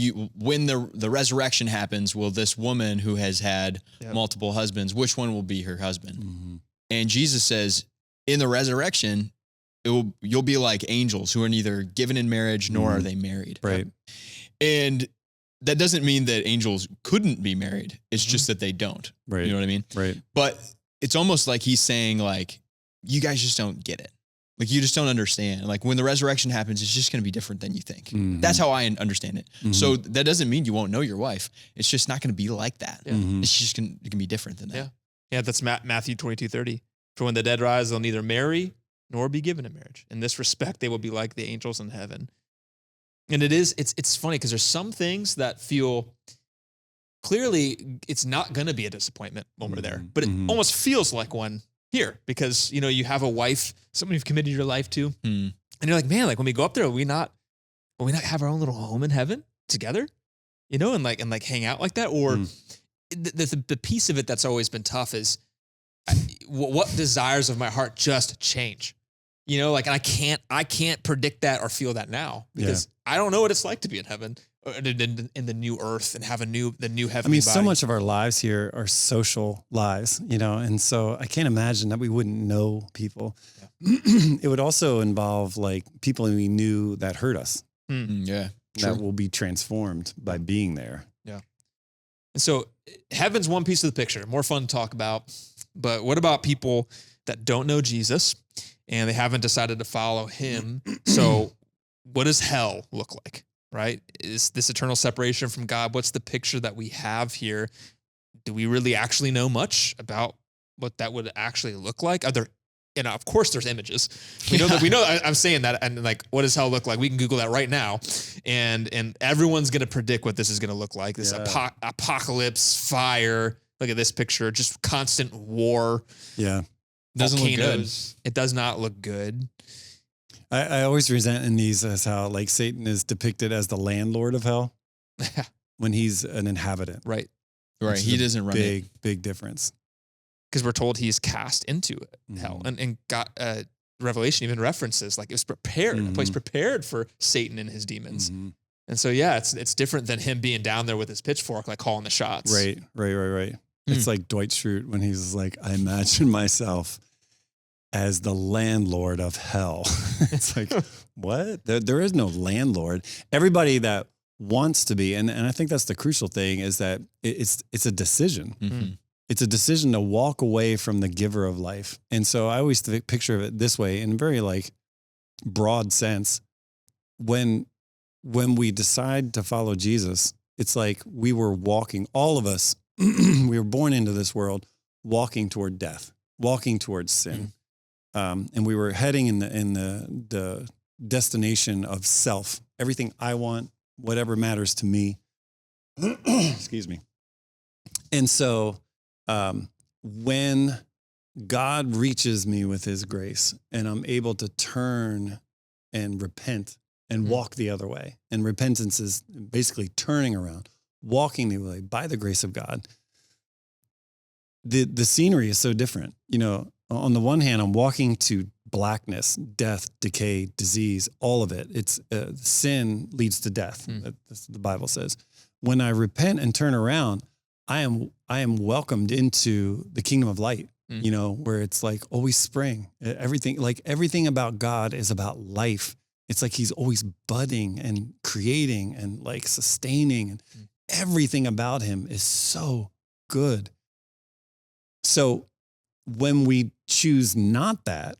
[SPEAKER 2] the resurrection happens, will this woman who has had multiple husbands, which one will be her husband?
[SPEAKER 3] Mm-hmm.
[SPEAKER 2] And Jesus says, in the resurrection, you'll be like angels who are neither given in marriage nor are they married.
[SPEAKER 3] Right.
[SPEAKER 2] And that doesn't mean that angels couldn't be married. It's just that they don't.
[SPEAKER 3] Right.
[SPEAKER 2] You know what I mean?
[SPEAKER 3] Right.
[SPEAKER 2] But it's almost like he's saying like, you guys just don't get it. Like you just don't understand. Like when the resurrection happens, it's just going to be different than you think.
[SPEAKER 3] Mm-hmm.
[SPEAKER 2] That's how I understand it.
[SPEAKER 3] Mm-hmm.
[SPEAKER 2] So that doesn't mean you won't know your wife. It's just not going to be like that.
[SPEAKER 1] Yeah.
[SPEAKER 3] Mm-hmm.
[SPEAKER 2] It's just it can be different than that.
[SPEAKER 1] Yeah. Yeah, that's Matthew 22:30. For when the dead rise, they'll neither marry nor be given in marriage. In this respect, they will be like the angels in heaven. And it's funny because there's some things that feel clearly it's not going to be a disappointment when we're there, but it almost feels like one here because, you know, you have a wife, someone you've committed your life to, and you're like, man, like when we go up there, will we not have our own little home in heaven together, you know, and like hang out like that? Or the piece of it that's always been tough is what desires of my heart just change, you know, like, and I can't predict that or feel that now because I don't know what it's like to be in heaven in the new earth and have the new heavenly
[SPEAKER 3] I mean,
[SPEAKER 1] body.
[SPEAKER 3] so much of our lives here are social lives, you know, and so I can't imagine that we wouldn't know people. Yeah. It would also involve like people we knew that hurt us.
[SPEAKER 2] Yeah.
[SPEAKER 3] That will be transformed by being there.
[SPEAKER 1] Yeah. And so heaven's one piece of the picture, more fun to talk about. But what about people that don't know Jesus and they haven't decided to follow him? So what does hell look like? Right? Is this eternal separation from God? What's the picture that we have here? Do we really actually know much about what that would actually look like? Are there, you know, of course there's images. We know that I'm saying that. And like, what does hell look like? We can Google that right now. And everyone's going to predict what this is going to look like. This apocalypse, fire. Look at this picture, just constant war.
[SPEAKER 3] Yeah.
[SPEAKER 2] Doesn't look good.
[SPEAKER 1] Volcanoes. It does not look good.
[SPEAKER 3] I always resent in these as how like Satan is depicted as the landlord of hell when he's an inhabitant.
[SPEAKER 1] Right.
[SPEAKER 2] Right. He doesn't run it.
[SPEAKER 3] Big difference.
[SPEAKER 1] Because we're told he's cast into hell. And God, Revelation even references like it was prepared, a place prepared for Satan and his demons. And so, yeah, it's different than him being down there with his pitchfork, like calling the shots.
[SPEAKER 3] Right. It's like Dwight Schrute when he's like, I imagine myself as the landlord of hell. It's like, what? There is no landlord. Everybody that wants to be, and I think that's the crucial thing, is that it's a decision. It's a decision to walk away from the giver of life. And so I always picture it this way in a very like broad sense. When we decide to follow Jesus, it's like we were walking, all of us, we were born into this world, walking toward death, walking towards sin. And we were heading in the destination of self, everything I want, whatever matters to me. Excuse me. And so when God reaches me with his grace and I'm able to turn and repent and walk the other way, and repentance is basically turning around, walking the way by the grace of God, the scenery is so different. You know, on the one hand, I'm walking to blackness, death, decay, disease, all of it. It's sin leads to death. That's what the Bible says. When I repent and turn around, I am welcomed into the kingdom of light, you know, where it's like always spring. Everything about God is about life. It's like he's always budding and creating and like sustaining, and everything about him is so good. So when we choose not that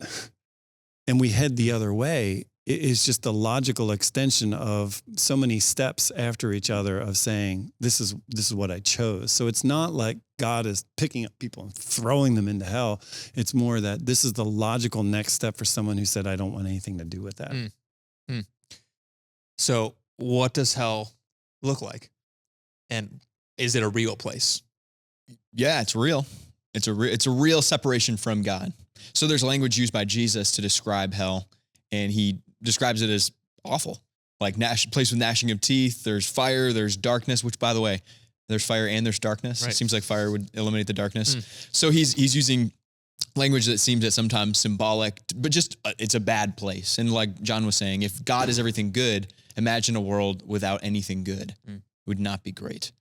[SPEAKER 3] and we head the other way, it is just a logical extension of so many steps after each other of saying, this is what I chose. So it's not like God is picking up people and throwing them into hell. It's more that this is the logical next step for someone who said, I don't want anything to do with that.
[SPEAKER 1] So what does hell look like? And is it a real place?
[SPEAKER 2] Yeah, it's real. It's a real separation from God. So there's language used by Jesus to describe hell, and he describes it as awful, like place with gnashing of teeth. There's fire, there's darkness, which, by the way, there's fire and there's darkness.
[SPEAKER 1] Right.
[SPEAKER 2] It seems like fire would eliminate the darkness. So he's using language that seems at sometimes symbolic, but just it's a bad place. And like John was saying, if God is everything good, imagine a world without anything good. It would not be great.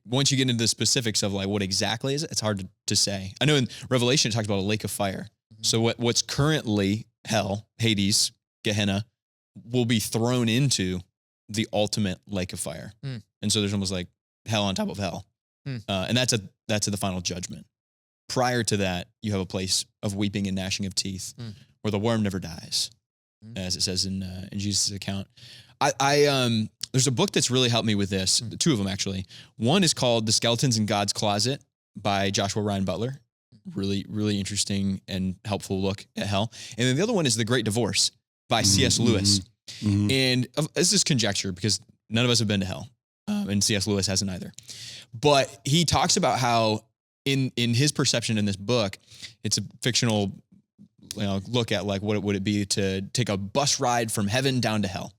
[SPEAKER 2] Once you get into the specifics of like what exactly is it, it's hard to say. I know in Revelation it talks about a lake of fire. So what's currently hell, Hades, Gehenna, will be thrown into the ultimate lake of fire. And so there's almost like hell on top of hell. And that's at the final judgment. Prior to that, you have a place of weeping and gnashing of teeth where the worm never dies, as it says in Jesus' account. There's a book that's really helped me with this, two of them actually. One is called The Skeletons in God's Closet by Joshua Ryan Butler. Really, really interesting and helpful look at hell. And then the other one is The Great Divorce by C.S. Lewis. And this is conjecture because none of us have been to hell, and C.S. Lewis hasn't either. But he talks about how in his perception in this book, it's a fictional look at like what would it be to take a bus ride from heaven down to hell.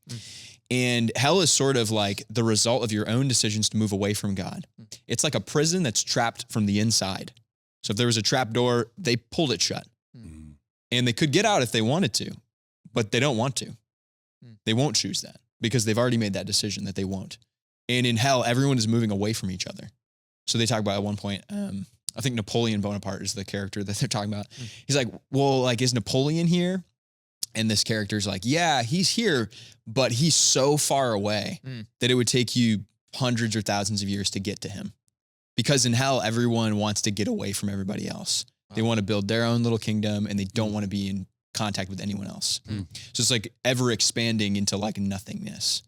[SPEAKER 2] And hell is sort of like the result of your own decisions to move away from God. It's like a prison that's trapped from the inside. So if there was a trap door, they pulled it shut. And they could get out if they wanted to, but they don't want to. They won't choose that because they've already made that decision that they won't. And in hell, everyone is moving away from each other. So they talk about at one point, I think Napoleon Bonaparte is the character that they're talking about. He's like, well, like, is Napoleon here? And this character's like, yeah, he's here, but he's so far away that it would take you hundreds or thousands of years to get to him. Because in hell, everyone wants to get away from everybody else. They want to build their own little kingdom and they don't want to be in contact with anyone else. So it's like ever expanding into like nothingness.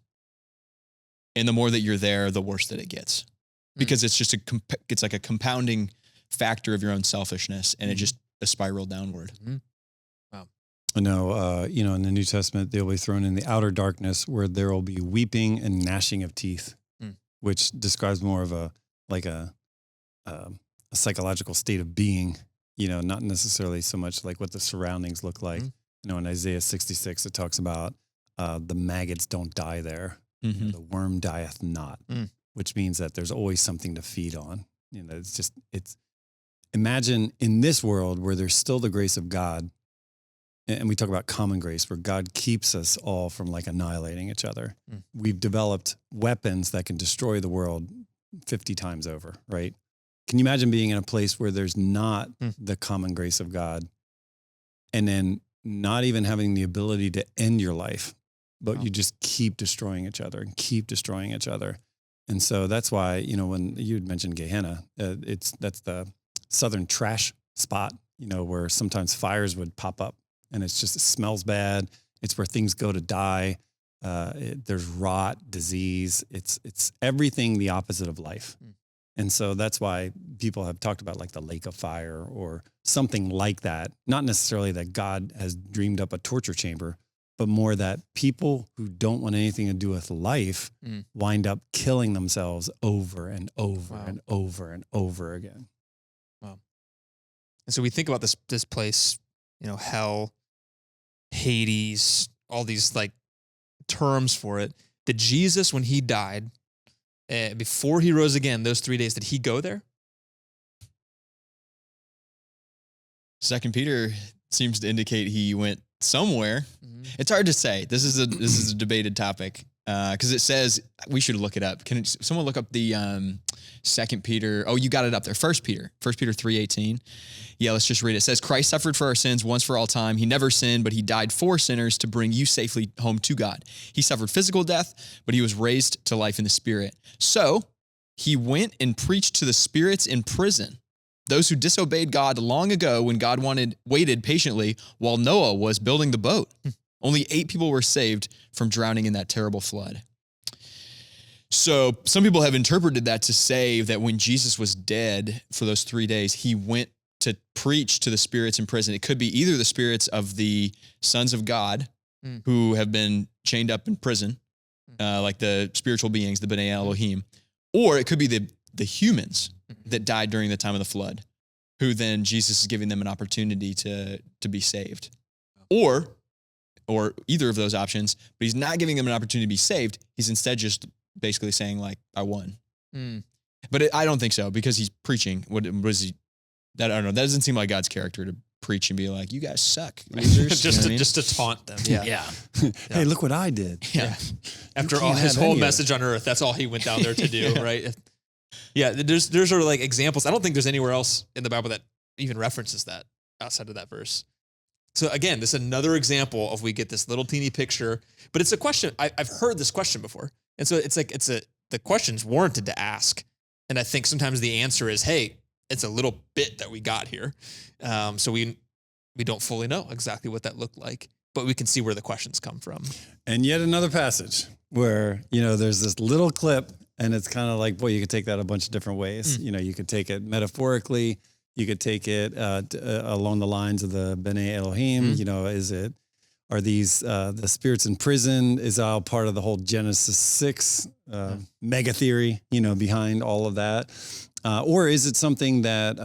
[SPEAKER 2] And the more that you're there, the worse that it gets. Because it's just it's like a compounding factor of your own selfishness, and it just a spiral downward.
[SPEAKER 3] Wow. I know, in the New Testament, they'll be thrown in the outer darkness where there will be weeping and gnashing of teeth, which describes more of a psychological state of being, not necessarily so much like what the surroundings look like. In Isaiah 66, it talks about the maggots don't die there. The worm dieth not, which means that there's always something to feed on. Imagine in this world where there's still the grace of God, and we talk about common grace, where God keeps us all from like annihilating each other. We've developed weapons that can destroy the world 50 times over, right? Can you imagine being in a place where there's not the common grace of God, and then not even having the ability to end your life, but you just keep destroying each other and keep destroying each other? And so that's why, when you had mentioned Gehenna, that's the southern trash spot, where sometimes fires would pop up, and it smells bad. It's where things go to die. There's rot, disease. It's everything the opposite of life. And so that's why people have talked about like the lake of fire or something like that. Not necessarily that God has dreamed up a torture chamber, but more that people who don't want anything to do with life wind up killing themselves over and over and over and over again.
[SPEAKER 1] Wow. And so we think about this place, hell, Hades, all these like terms for it. Did Jesus, when he died, before he rose again, those 3 days, did he go there?
[SPEAKER 2] 2 Peter seems to indicate he went somewhere. It's hard to say. This is a debated topic because it says we should look it up. Can someone look up the 2 Peter? Oh, you got it up there. 1 Peter 3:18. Yeah, let's just read it. It says, Christ suffered for our sins once for all time. He never sinned, but he died for sinners to bring you safely home to God. He suffered physical death, but he was raised to life in the spirit. So he went and preached to the spirits in prison those who disobeyed God long ago when God waited patiently while Noah was building the boat. Only 8 people were saved from drowning in that terrible flood. So some people have interpreted that to say that when Jesus was dead for those 3 days, he went to preach to the spirits in prison. It could be either the spirits of the sons of God who have been chained up in prison, like the spiritual beings, the B'nai Elohim, or it could be the humans that died during the time of the flood, who then Jesus is giving them an opportunity to be saved. Or either of those options, but he's not giving them an opportunity to be saved. He's instead just basically saying, like, I won. But I don't think so, because he's preaching. What was he? That I don't know. That doesn't seem like God's character to preach and be like, "You guys suck, losers."
[SPEAKER 1] just to taunt them. Yeah.
[SPEAKER 3] Hey, look what I did.
[SPEAKER 1] Yeah. After all his whole message on earth, that's all he went down there to do, right? Yeah. There's sort of like examples. I don't think there's anywhere else in the Bible that even references that outside of that verse. So again, this is another example of we get this little teeny picture, but it's a question. I've heard this question before, and so it's like the question's warranted to ask, and I think sometimes the answer is, hey, it's a little bit that we got here. So we don't fully know exactly what that looked like, but we can see where the questions come from.
[SPEAKER 3] And yet another passage where, there's this little clip, and it's kind of like, boy, you could take that a bunch of different ways. You could take it metaphorically. You could take it along the lines of the B'nai Elohim. Are these the spirits in prison? Is all part of the whole Genesis 6 mega theory, behind all of that? Or is it something that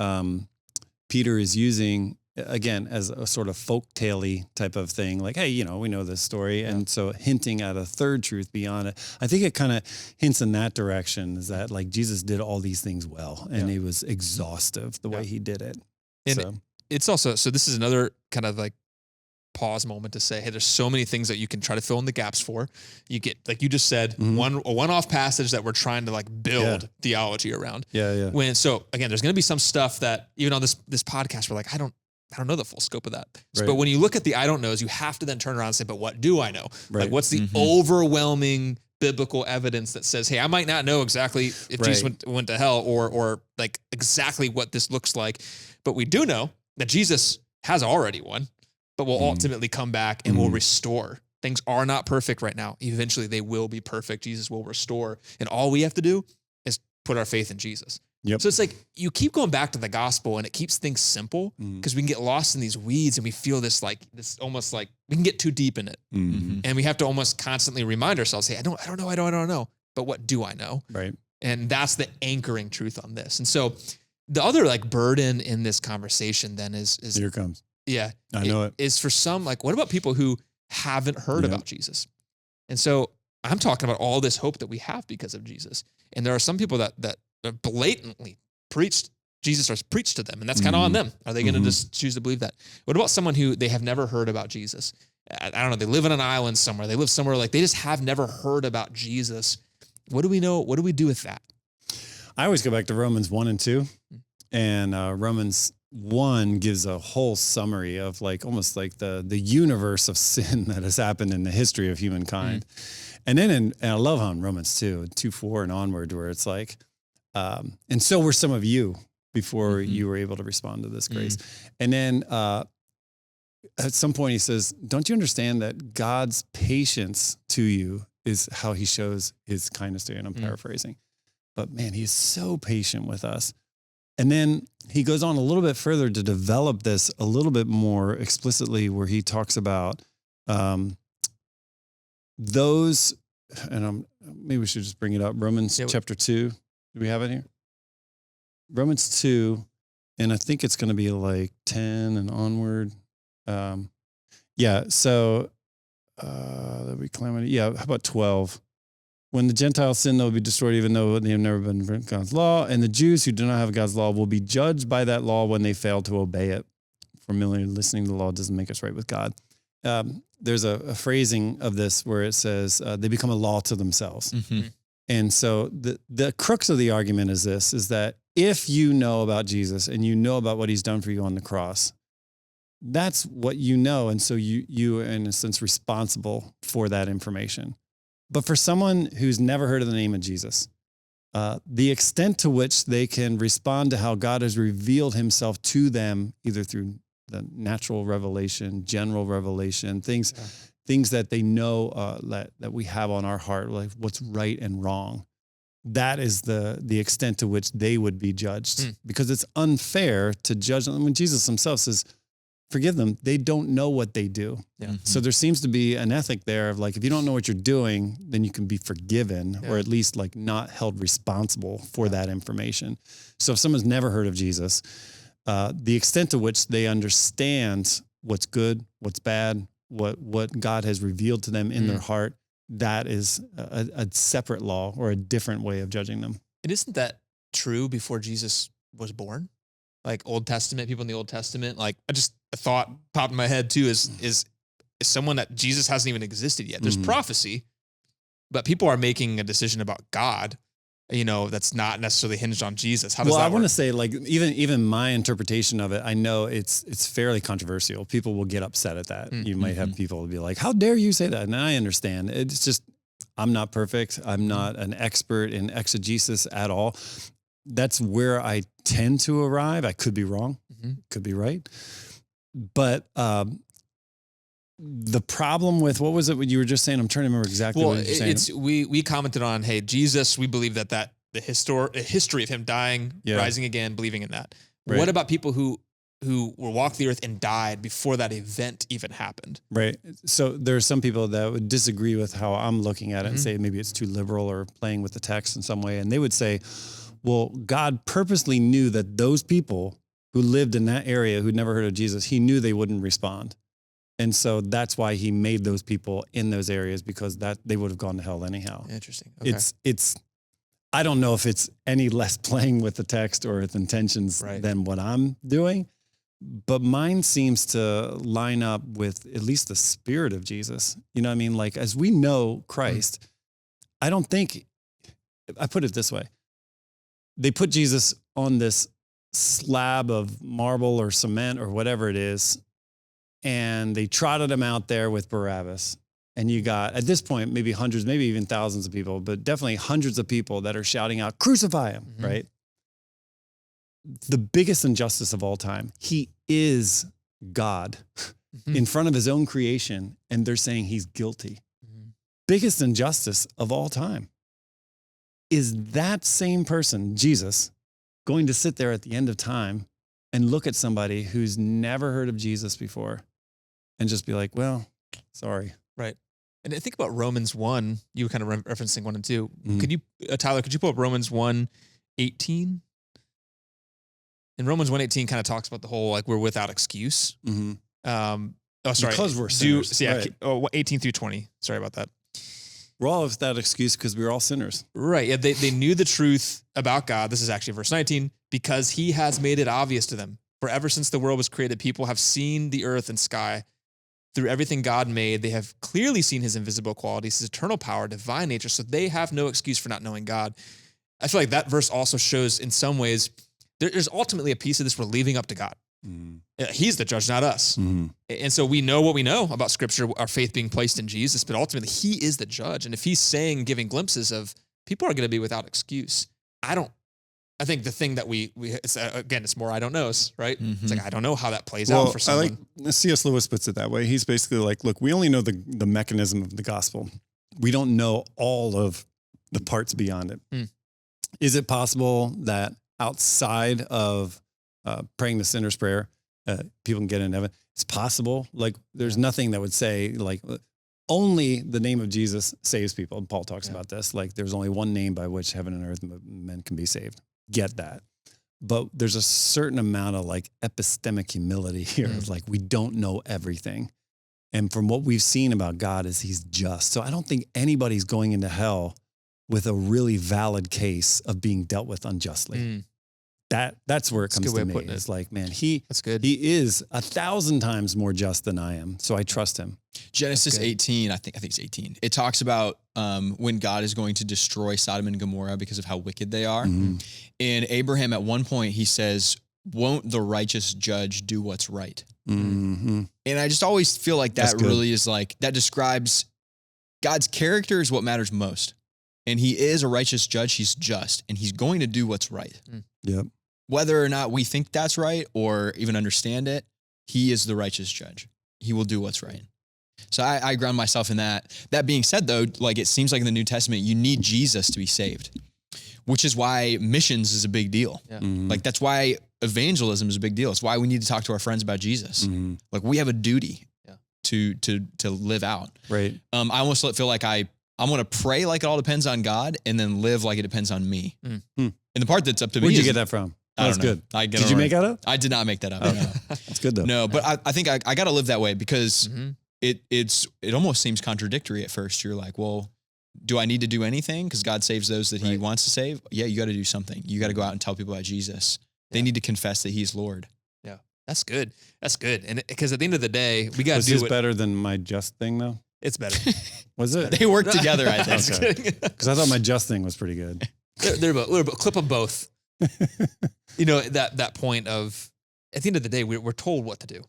[SPEAKER 3] Peter is using, again, as a sort of folk-tale-y type of thing? Like, hey, we know this story. Yeah. And so hinting at a third truth beyond it. I think it kind of hints in that direction, is that, like, Jesus did all these things well, and it was exhaustive the way he did it.
[SPEAKER 1] And it's also, so this is another kind of like pause moment to say, hey, there's so many things that you can try to fill in the gaps for. You get, like you just said, a one-off passage that we're trying to like build theology around. So again, there's going to be some stuff that even on this podcast, we're like, I don't know the full scope of that. Right. But when you look at the I don't knows, you have to then turn around and say, but what do I know? Right. Like, what's the overwhelming biblical evidence that says, hey, I might not know exactly if Jesus went to hell or like exactly what this looks like, but we do know that Jesus has already won, but will ultimately come back and will restore. Things are not perfect right now. Eventually they will be perfect. Jesus will restore. And all we have to do is put our faith in Jesus. Yep. So it's like you keep going back to the gospel, and it keeps things simple because we can get lost in these weeds, and we feel this almost like we can get too deep in it. And we have to almost constantly remind ourselves, hey, I don't know. But what do I know? Right. And that's the anchoring truth on this. And so the other like burden in this conversation then is
[SPEAKER 3] here it comes.
[SPEAKER 1] Yeah.
[SPEAKER 3] I know it.
[SPEAKER 1] Is for some, like, what about people who haven't heard about Jesus? And so I'm talking about all this hope that we have because of Jesus. And there are some people that blatantly preached Jesus or preached to them, and that's kind of on them. Are they going to just choose to believe that? What about someone who they have never heard about Jesus? I don't know. They live in an island somewhere. They live somewhere like they just have never heard about Jesus. What do we know? What do we do with that?
[SPEAKER 3] I always go back to Romans 1 and 2, and Romans 1 gives a whole summary of like almost like the universe of sin that has happened in the history of humankind. And then and I love how in Romans 2:4 and onward, where it's like, and so were some of you before you were able to respond to this grace. And then at some point he says, don't you understand that God's patience to you is how he shows his kindness to you? And I'm paraphrasing, but man, he is so patient with us. And then he goes on a little bit further to develop this a little bit more explicitly, where he talks about those, and maybe we should just bring it up. Romans chapter 2. Do we have it here? Romans 2, and I think it's going to be like 10 and onward. So there'll be calamity. Yeah, how about 12? When the Gentiles sin, they'll be destroyed, even though they have never been God's law. And the Jews who do not have God's law will be judged by that law when they fail to obey it. For merely listening to the law doesn't make us right with God. There's a phrasing of this where it says they become a law to themselves. And so the crux of the argument is this, is that if you know about Jesus and you know about what he's done for you on the cross, that's what you know. And so you are, in a sense, responsible for that information. But for someone who's never heard of the name of Jesus, the extent to which they can respond to how God has revealed himself to them, either through the natural revelation, general revelation, things that they know that we have on our heart, like what's right and wrong. That is the extent to which they would be judged, because it's unfair to judge them. When Jesus himself says, forgive them, they don't know what they do. Yeah. So there seems to be an ethic there of like, if you don't know what you're doing, then you can be forgiven, or at least like not held responsible for that information. So if someone's never heard of Jesus, the extent to which they understand what's good, what's bad, what God has revealed to them in their heart, that is a separate law or a different way of judging them.
[SPEAKER 1] And isn't that true before Jesus was born? Like Old Testament, people in the Old Testament, like a thought popped in my head too, is someone that Jesus hasn't even existed yet. There's prophecy, but people are making a decision about God, that's not necessarily hinged on Jesus. How does that work?
[SPEAKER 3] I want to say, like, even my interpretation of it, I know it's fairly controversial. People will get upset at that. You might have people be like, how dare you say that? And I understand. It's just, I'm not perfect. I'm not an expert in exegesis at all. That's where I tend to arrive. I could be wrong, could be right. But the problem with, what was it what you were just saying? I'm trying to remember exactly what you were saying.
[SPEAKER 1] We commented on, hey, Jesus, we believe that the history of him dying, rising again, believing in that. Right. What about people who were walked the earth and died before that event even happened?
[SPEAKER 3] Right. So there are some people that would disagree with how I'm looking at it and say maybe it's too liberal or playing with the text in some way. And they would say, well, God purposely knew that those people who lived in that area who'd never heard of Jesus, he knew they wouldn't respond. And so that's why he made those people in those areas, because that they would have gone to hell anyhow.
[SPEAKER 1] Interesting. Okay.
[SPEAKER 3] It's I don't know if it's any less playing with the text or its intentions than what I'm doing, but mine seems to line up with at least the spirit of Jesus. You know what I mean? Like, as we know Christ, I don't think, I put it this way. They put Jesus on this slab of marble or cement or whatever it is, and they trotted him out there with Barabbas. And you got, at this point, maybe hundreds, maybe even thousands of people, but definitely hundreds of people that are shouting out, crucify him, right? The biggest injustice of all time, he is God in front of his own creation, and they're saying he's guilty. Biggest injustice of all time. Is that same person, Jesus, going to sit there at the end of time and look at somebody who's never heard of Jesus before and just be like, well, sorry.
[SPEAKER 1] Right. And I think about Romans 1, you were kind of referencing 1 and 2. Could you, Tyler, pull up Romans 1:18? And Romans 1:18 kind of talks about the whole, like, we're without excuse. Sorry.
[SPEAKER 3] Because we're sinners.
[SPEAKER 1] 18 through 20. Sorry about that.
[SPEAKER 3] We're all without excuse because we're all sinners.
[SPEAKER 1] Right. Yeah. They knew the truth about God. This is actually verse 19, because he has made it obvious to them. For ever since the world was created, people have seen the earth and sky. Through everything God made, they have clearly seen his invisible qualities, his eternal power, divine nature. So they have no excuse for not knowing God. I feel like that verse also shows, in some ways, there's ultimately a piece of this we're leaving up to God. He's the judge, not us. And so we know what we know about Scripture, our faith being placed in Jesus, but ultimately he is the judge. And if he's saying, giving glimpses of people are going to be without excuse, I think the thing that it's more I don't knows, right? It's like, I don't know how that plays out for someone.
[SPEAKER 4] C.S. Lewis puts it that way. He's basically like, look, we only know the mechanism of the gospel. We don't know all of the parts beyond it. Is it possible that outside of praying the sinner's prayer, people can get into heaven? It's possible. Like, there's nothing that would say, like, only the name of Jesus saves people. And Paul talks about this. Like, there's only one name by which heaven and earth men can be saved. Get that. But there's a certain amount of, like, epistemic humility here. Of, like, we don't know everything. And from what we've seen about God is he's just. So I don't think anybody's going into hell with a really valid case of being dealt with unjustly. That's where it comes to me. It's like, man,
[SPEAKER 1] that's good.
[SPEAKER 3] He is 1,000 times more just than I am. So I trust him.
[SPEAKER 2] Genesis 18, I think it's 18. It talks about when God is going to destroy Sodom and Gomorrah because of how wicked they are. And Abraham, at one point, he says, won't the righteous judge do what's right? And I just always feel like that really is like, that describes God's character is what matters most. and he is a righteous judge. He's just, and he's going to do what's right.
[SPEAKER 4] Yep.
[SPEAKER 2] Whether or not we think that's right or even understand it, he is the righteous judge. He will do what's right. So I ground myself in that. That being said, though, like it seems like in the New Testament, you need Jesus to be saved, which is why missions is a big deal.
[SPEAKER 1] Yeah.
[SPEAKER 2] Like that's why evangelism is a big deal. It's why we need to talk to our friends about Jesus. Like we have a duty to live out.
[SPEAKER 4] Right.
[SPEAKER 2] I almost feel like I'm going to pray like it all depends on God and then live like it depends on me. And the part that's up to me
[SPEAKER 4] Where'd you
[SPEAKER 2] is,
[SPEAKER 4] get that from?
[SPEAKER 2] I
[SPEAKER 4] That's
[SPEAKER 2] don't know.
[SPEAKER 4] good. Did you make that up?
[SPEAKER 2] I did not make that up. No.
[SPEAKER 4] That's good though.
[SPEAKER 2] No, but I think I got to live that way because it almost seems contradictory at first. You're like, well, do I need to do anything? Because God saves those that he wants to save. Yeah, you got to do something. You got to go out and tell people about Jesus. They need to confess that he's Lord.
[SPEAKER 1] Yeah. That's good. That's good. And because at the end of the day, we got to do
[SPEAKER 4] this
[SPEAKER 1] what
[SPEAKER 4] better than my just thing though?
[SPEAKER 1] it's better.
[SPEAKER 4] Was it?
[SPEAKER 2] They work together, I think.
[SPEAKER 1] Just kidding.
[SPEAKER 4] Because I thought my just thing was pretty good.
[SPEAKER 1] They're both, clip them both. You know, that point of, at the end of the day, we're told what to do.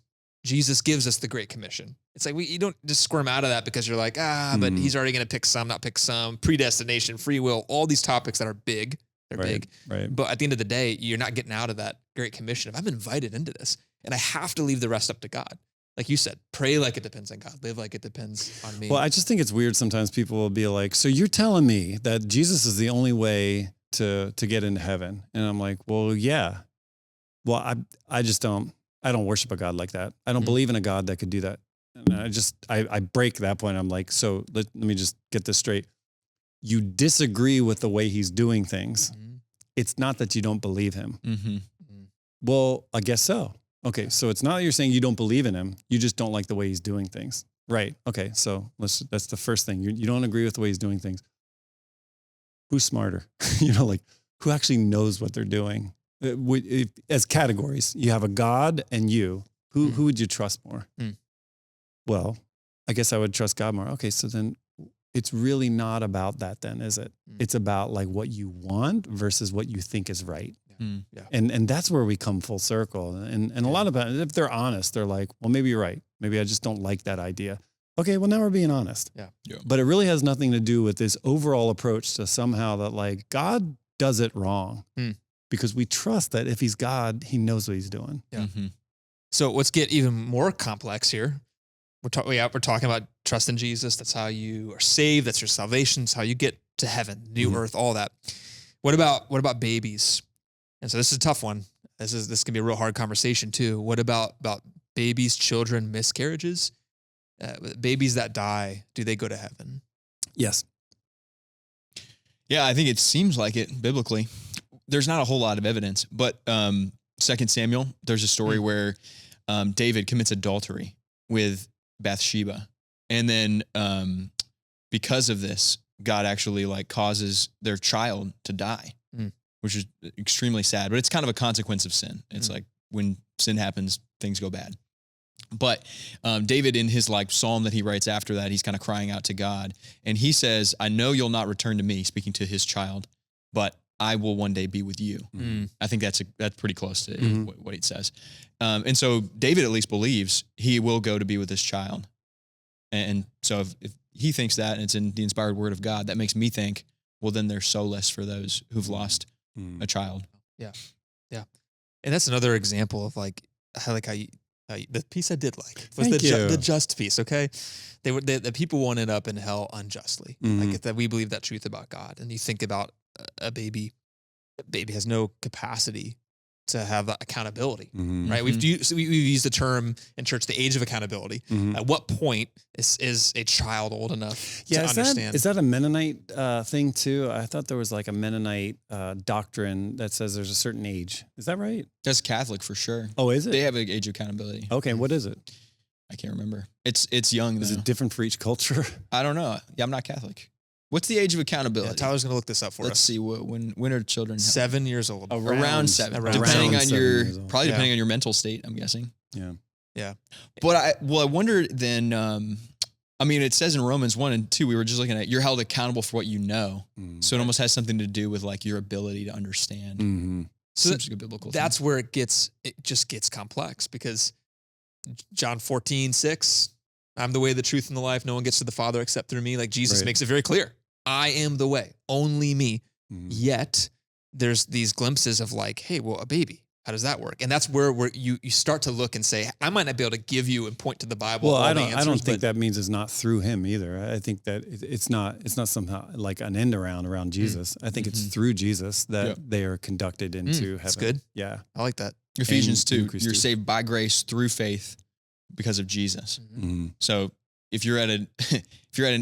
[SPEAKER 1] Jesus gives us the Great Commission. It's like you don't just squirm out of that because you're like, but he's already going to pick some, not pick some, predestination, free will, all these topics that are big. They're big.
[SPEAKER 4] Right.
[SPEAKER 1] But at the end of the day, you're not getting out of that Great Commission of I'm invited into this and I have to leave the rest up to God. Like you said, pray like it depends on God. Live like it depends on me.
[SPEAKER 4] Well, I just think it's weird sometimes people will be like, so you're telling me that Jesus is the only way to get into heaven? And I'm like, well, yeah. Well, I just don't worship a God like that. I don't believe in a God that could do that. And I break that point. I'm like, so let me just get this straight. You disagree with the way he's doing things. It's not that you don't believe him. Well, I guess so. Okay. So it's not that you're saying you don't believe in him. You just don't like the way he's doing things. Right. Okay. So that's the first thing. You don't agree with the way he's doing things. Who's smarter? Like who actually knows what they're doing? As categories, you have a God and you. Who would you trust more? Well, I guess I would trust God more. Okay, so then it's really not about that then, is it? It's about like what you want versus what you think is right.
[SPEAKER 1] Yeah.
[SPEAKER 4] And that's where we come full circle. And a lot of people, if they're honest, they're like, well, maybe you're right. Maybe I just don't like that idea. Okay, well, now we're being honest.
[SPEAKER 1] Yeah.
[SPEAKER 4] But it really has nothing to do with this overall approach to somehow that like God does it wrong. Because we trust that if he's God, he knows what he's doing.
[SPEAKER 1] Yeah. So let's get even more complex here. We're talking about trust in Jesus. That's how you are saved. That's your salvation. It's how you get to heaven, new earth, all that. What about babies? And so this is a tough one. This can be a real hard conversation too. What about babies, children, miscarriages? Babies that die, do they go to heaven?
[SPEAKER 4] Yes.
[SPEAKER 2] Yeah, I think it seems like it biblically. There's not a whole lot of evidence, but 2 Samuel, there's a story where David commits adultery with Bathsheba. And then because of this, God actually like causes their child to die, which is extremely sad, but it's kind of a consequence of sin. It's like when sin happens, things go bad. But David, in his like psalm that he writes after that, he's kind of crying out to God. And he says, I know you'll not return to me, speaking to his child, but I will one day be with you. I think that's pretty close to what he says. And so David at least believes he will go to be with his child. And so if he thinks that and it's in the inspired word of God, that makes me think, well, then there's solace for those who've lost a child.
[SPEAKER 1] Yeah. Yeah. And that's another example of like how the piece I did like was the just piece. Okay. The people won't end up in hell unjustly. Like that we believe that truth about God. And you think about a baby has no capacity to have that accountability, right? We've used the term in church, the age of accountability. At what point is a child old enough to understand?
[SPEAKER 4] Is that a Mennonite thing too? I thought there was like a Mennonite doctrine that says there's a certain age. Is that right?
[SPEAKER 2] That's Catholic for sure.
[SPEAKER 4] Oh, is it?
[SPEAKER 2] They have an age of accountability.
[SPEAKER 4] Okay, what is it?
[SPEAKER 2] I can't remember. It's young though.
[SPEAKER 4] Is it different for each culture?
[SPEAKER 2] I don't know. Yeah, I'm not Catholic. What's the age of accountability?
[SPEAKER 1] Yeah, Tyler's going to look this up for us.
[SPEAKER 2] Let's see. When are children?
[SPEAKER 1] 7 years old.
[SPEAKER 2] Around 7. Depending on depending on your mental state, I'm guessing.
[SPEAKER 4] Yeah.
[SPEAKER 2] Yeah. But I wonder then, I mean, it says in Romans 1 and 2, we were just looking at, you're held accountable for what you know. So it almost has something to do with like your ability to understand.
[SPEAKER 1] So
[SPEAKER 2] seems like a biblical thing.
[SPEAKER 1] That's where it just gets complex because John 14:6, I'm the way, the truth, and the life. No one gets to the Father except through me. Like Jesus makes it very clear. I am the way, only me.
[SPEAKER 4] Mhm.
[SPEAKER 1] Yet there's these glimpses of like, hey, well, a baby, how does that work? And that's where you start to look and say, I might not be able to give you and point to the Bible.
[SPEAKER 4] Well,
[SPEAKER 1] all
[SPEAKER 4] I
[SPEAKER 1] the
[SPEAKER 4] don't
[SPEAKER 1] answers,
[SPEAKER 4] think
[SPEAKER 1] but
[SPEAKER 4] that means it's not through him either. I think that it's not somehow like an end around Jesus. I think it's through Jesus that
[SPEAKER 2] Yep.
[SPEAKER 4] they are conducted into heaven.
[SPEAKER 1] That's good.
[SPEAKER 4] Yeah.
[SPEAKER 1] I like that.
[SPEAKER 2] Ephesians
[SPEAKER 4] And in
[SPEAKER 2] 2,
[SPEAKER 4] Christ
[SPEAKER 2] you're
[SPEAKER 4] too.
[SPEAKER 2] saved by grace through faith because of Jesus.
[SPEAKER 4] Mhm.
[SPEAKER 2] So if you're at an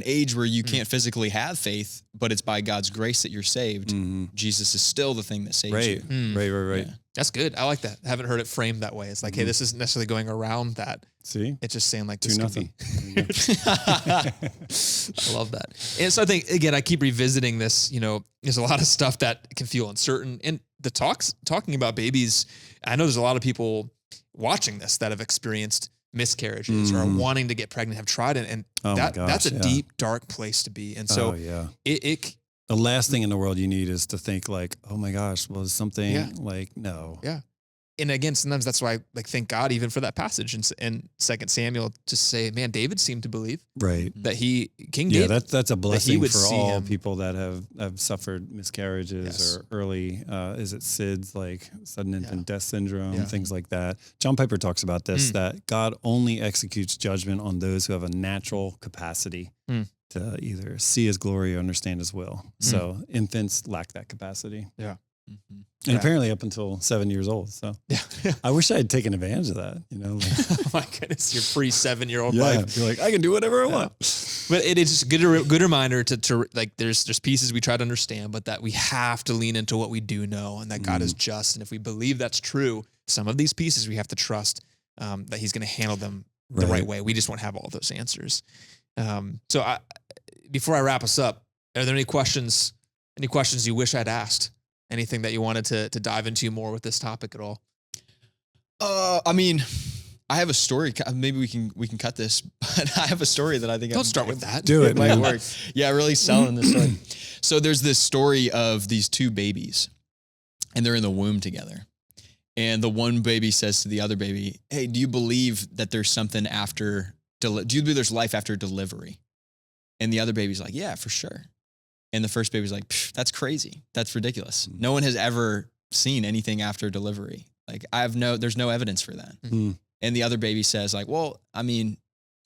[SPEAKER 2] age where you can't physically have faith, but it's by God's grace that you're saved,
[SPEAKER 4] Mhm.
[SPEAKER 2] Jesus is still the thing that saves
[SPEAKER 4] Right.
[SPEAKER 2] you.
[SPEAKER 4] Right.
[SPEAKER 2] Yeah.
[SPEAKER 1] That's good. I like that. I haven't heard it framed that way. It's like, hey, this isn't necessarily going around that.
[SPEAKER 4] See?
[SPEAKER 1] It's just saying like this
[SPEAKER 4] 2-0.
[SPEAKER 1] I love that. And so I think, again, I keep revisiting this, there's a lot of stuff that can feel uncertain. And the talking about babies, I know there's a lot of people watching this that have experienced miscarriages or are wanting to get pregnant, have tried it. And
[SPEAKER 4] Oh my
[SPEAKER 1] that's a
[SPEAKER 4] gosh, yeah.
[SPEAKER 1] deep, dark place to be. And so
[SPEAKER 4] Oh yeah.
[SPEAKER 1] it
[SPEAKER 4] The last thing in the world you need is to think like, oh my gosh, was something
[SPEAKER 1] Yeah.
[SPEAKER 4] like, no.
[SPEAKER 1] Yeah. And again, sometimes that's why I thank God even for that passage in 2 Samuel to say, man, David seemed to believe
[SPEAKER 4] Right.
[SPEAKER 1] that King
[SPEAKER 4] Yeah,
[SPEAKER 1] David,
[SPEAKER 4] that's a blessing
[SPEAKER 1] would
[SPEAKER 4] for
[SPEAKER 1] see
[SPEAKER 4] all
[SPEAKER 1] him.
[SPEAKER 4] people that have suffered miscarriages
[SPEAKER 1] Yes.
[SPEAKER 4] or early, is it SIDS, like sudden infant death syndrome,
[SPEAKER 1] Yeah.
[SPEAKER 4] things like that. John Piper talks about this, that God only executes judgment on those who have a natural capacity to either see his glory or understand his will. So infants lack that capacity.
[SPEAKER 1] Yeah.
[SPEAKER 2] Mhm.
[SPEAKER 4] And
[SPEAKER 1] Yeah.
[SPEAKER 4] apparently up until 7 years old. So
[SPEAKER 1] Yeah.
[SPEAKER 4] I wish I had taken advantage of that, like,
[SPEAKER 1] Oh my goodness, your free 7-year-old
[SPEAKER 4] yeah,
[SPEAKER 1] life.
[SPEAKER 4] you're like, I can do whatever I want.
[SPEAKER 1] But it is just a good reminder to like, there's pieces we try to understand, but that we have to lean into what we do know and that God is just. And if we believe that's true, some of these pieces we have to trust that he's going to handle them the
[SPEAKER 4] Right.
[SPEAKER 1] right way. We just won't have all those answers. So before I wrap us up, are there any questions you wish I'd asked? Anything that you wanted to dive into more with this topic at all?
[SPEAKER 2] I mean, I have a story. Maybe we can cut this, but I have a story that I think
[SPEAKER 1] Don't start with that.
[SPEAKER 4] Do it,
[SPEAKER 2] might
[SPEAKER 4] man.
[SPEAKER 2] work. Yeah, really selling the story. So there's this story of these two babies, and they're in the womb together. And the one baby says to the other baby, "Hey, do you believe that there's something after? Do you believe there's life after delivery?" And the other baby's like, "Yeah, for sure." And the first baby's like, "That's crazy. That's ridiculous. No one has ever seen anything after delivery. Like, there's no evidence for that."
[SPEAKER 4] Mm.
[SPEAKER 2] And the other baby says like, "Well, I mean,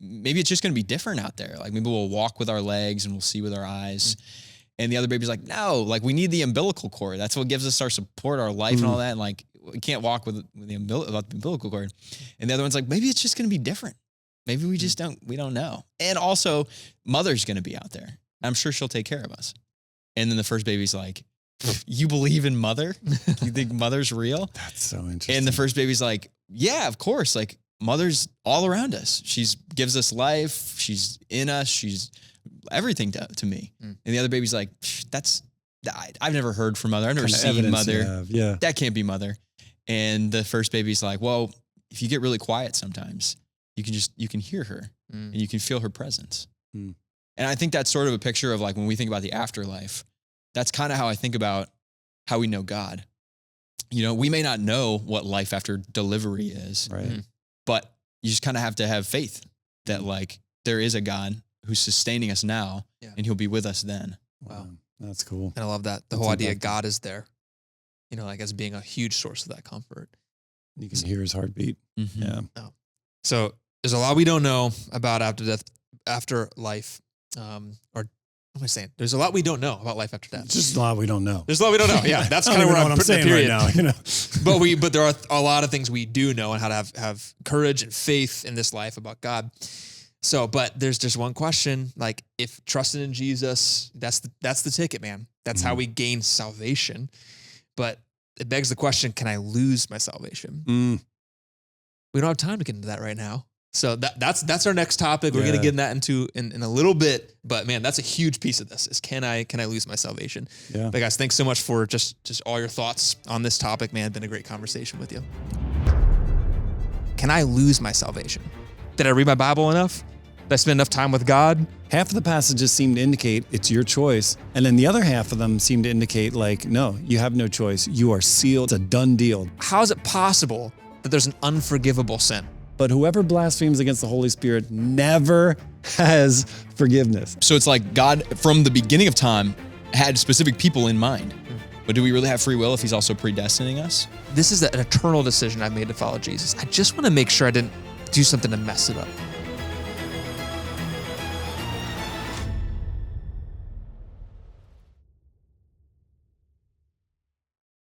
[SPEAKER 2] maybe it's just going to be different out there. Like maybe we'll walk with our legs and we'll see with our eyes." And the other baby's like, "No, like we need the umbilical cord. That's what gives us our support, our life and all that. And like, we can't walk without the umbilical cord." And the other one's like, "Maybe it's just going to be different. Maybe we just we don't know. And also mother's going to be out there. I'm sure she'll take care of us." And then the first baby's like, "You believe in mother? You think mother's real?"
[SPEAKER 4] That's so interesting.
[SPEAKER 2] And the first baby's like, "Yeah, of course. Like mother's all around us. She's gives us life. She's in us. She's everything to me." And the other baby's like, "I've never heard from mother. I've never
[SPEAKER 4] Kinda
[SPEAKER 2] seen
[SPEAKER 4] evidence
[SPEAKER 2] mother.
[SPEAKER 4] you have, yeah.
[SPEAKER 2] That can't be mother." And the first baby's like, "Well, if you get really quiet sometimes, you can hear her and you can feel her presence."
[SPEAKER 4] Mm.
[SPEAKER 2] And I think that's sort of a picture of like when we think about the afterlife, that's kind of how I think about how we know God. We may not know what life after delivery is,
[SPEAKER 4] Right.
[SPEAKER 2] but you just kind of have to have faith that like there is a God who's sustaining us now and he'll be with us then.
[SPEAKER 1] Wow.
[SPEAKER 4] That's cool.
[SPEAKER 1] And I love that. The
[SPEAKER 4] That's
[SPEAKER 1] whole idea
[SPEAKER 4] impactful.
[SPEAKER 1] God is there, like as being a huge source of that comfort.
[SPEAKER 4] You can hear his heartbeat.
[SPEAKER 2] Mm-hmm.
[SPEAKER 4] Yeah.
[SPEAKER 1] So there's a lot we don't know about after death, after life. Or what am I saying? There's a lot we don't know about life after death.
[SPEAKER 4] Just a lot we don't know.
[SPEAKER 1] There's a lot we don't know. Yeah, that's
[SPEAKER 4] I
[SPEAKER 1] kind
[SPEAKER 4] don't
[SPEAKER 1] of where
[SPEAKER 4] even know
[SPEAKER 1] I'm
[SPEAKER 4] what I'm
[SPEAKER 1] putting
[SPEAKER 4] saying
[SPEAKER 1] the
[SPEAKER 4] right
[SPEAKER 1] period.
[SPEAKER 4] now.
[SPEAKER 1] But there are a lot of things we do know and how to have courage and faith in this life about God. So, but there's just one question: like, if trusting in Jesus, that's the ticket, man. That's how we gain salvation. But it begs the question: can I lose my salvation? We don't have time to get into that right now. So that's our next topic. We're gonna get into in a little bit. But man, that's a huge piece of this: is can I lose my salvation?
[SPEAKER 4] Yeah.
[SPEAKER 1] But guys, thanks so much for just all your thoughts on this topic, man. It's been a great conversation with you. Can I lose my salvation? Did I read my Bible enough? Did I spend enough time with God?
[SPEAKER 4] Half of the passages seem to indicate it's your choice. And then the other half of them seem to indicate like, no, you have no choice. You are sealed. It's a done deal.
[SPEAKER 1] How is it possible that there's an unforgivable sin?
[SPEAKER 4] But whoever blasphemes against the Holy Spirit never has forgiveness.
[SPEAKER 2] So it's like God, from the beginning of time, had specific people in mind. But do we really have free will if he's also predestining us?
[SPEAKER 1] This is an eternal decision I made to follow Jesus. I just want to make sure I didn't do something to mess it up.